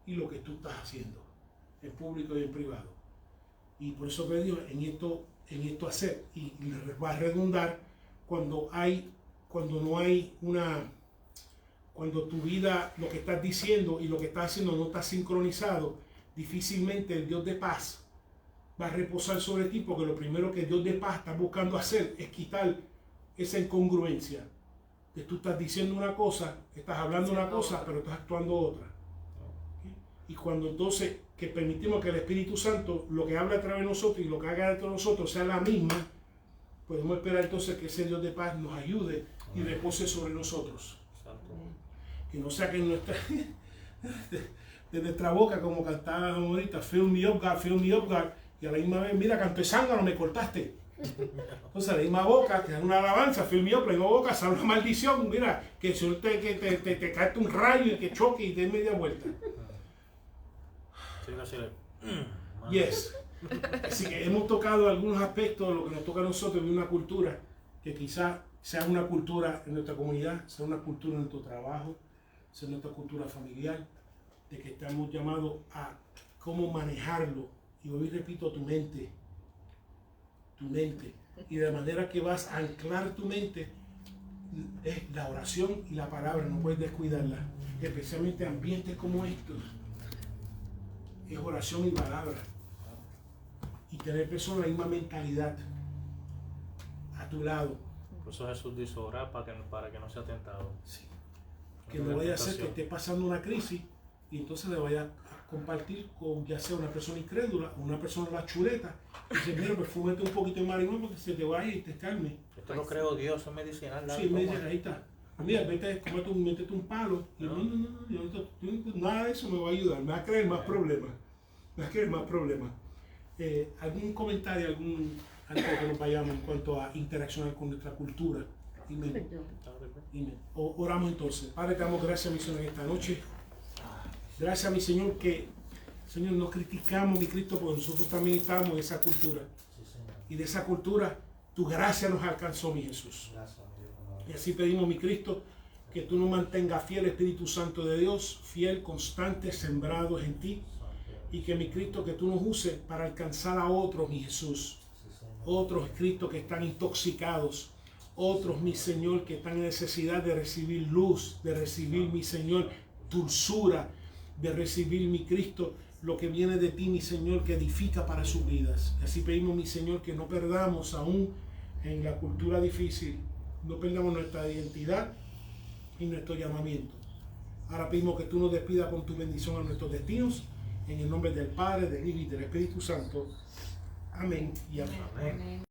y lo que tú estás haciendo, en público y en privado. Y por eso que Dios en esto hacer, y va a redundar cuando tu vida, lo que estás diciendo y lo que estás haciendo no está sincronizado, difícilmente el Dios de paz va a reposar sobre ti, porque lo primero que el Dios de paz está buscando hacer es quitar esa incongruencia, que tú estás diciendo una cosa, estás hablando una cosa, pero estás actuando otra. ¿Okay? Y cuando entonces que permitimos que el Espíritu Santo, lo que habla a través de nosotros y lo que haga dentro de nosotros sea la misma, podemos esperar entonces que ese Dios de paz nos ayude y repose sobre nosotros. Que no sea que de nuestra boca, como cantaba ahorita, fill me up God, y a la misma vez, mira, canto de zángano, me cortaste. Entonces, a la misma boca, que es una alabanza, fill me up, la misma boca, sale una maldición, mira, que te cae un rayo y que choque y dé media vuelta. Yes. Así que hemos tocado algunos aspectos de lo que nos toca a nosotros de una cultura que quizás sea una cultura en nuestra comunidad, sea una cultura en nuestro trabajo, sea nuestra cultura familiar, de que estamos llamados a cómo manejarlo. Y hoy repito, tu mente, y de la manera que vas a anclar tu mente es la oración y la palabra, no puedes descuidarla, especialmente en ambientes como estos, es oración y palabra. Y tener personas la misma mentalidad, a tu lado. Por eso Jesús dice orar para que no sea tentado. Sí. Que no vaya a ser que esté pasando una crisis y entonces le vaya a compartir con ya sea una persona incrédula o una persona la chuleta y dice, mira, pues fúmate un poquito de marihuana porque se te vaya y te calme. Esto lo creo Dios, es medicinal. Sí, me dice, ahí está. Mira, métete un palo. Y no, nada de eso me va a ayudar, me va a crear más problemas. Me va a crear más problemas. ¿Algún comentario, algo que nos vayamos en cuanto a interaccionar con nuestra cultura? Amén. Oramos entonces. Padre, te damos gracias, mi Señor, en esta noche. Gracias, mi Señor, que, Señor, no criticamos, mi Cristo, porque nosotros también estamos en esa cultura. Y de esa cultura, tu gracia nos alcanzó, mi Jesús. Y así pedimos, mi Cristo, que tú nos mantengas fiel, Espíritu Santo de Dios, fiel, constante, sembrados en ti. Y que, mi Cristo, que tú nos uses para alcanzar a otros, mi Jesús. Otros, Cristo, que están intoxicados. Otros, mi Señor, que están en necesidad de recibir luz, de recibir, mi Señor, dulzura, de recibir, mi Cristo, lo que viene de ti, mi Señor, que edifica para sus vidas. Y así pedimos, mi Señor, que no perdamos aún en la cultura difícil, no perdamos nuestra identidad y nuestro llamamiento. Ahora pedimos que tú nos despidas con tu bendición a nuestros destinos, en el nombre del Padre, del Hijo y del Espíritu Santo. Amén y amén. Amén.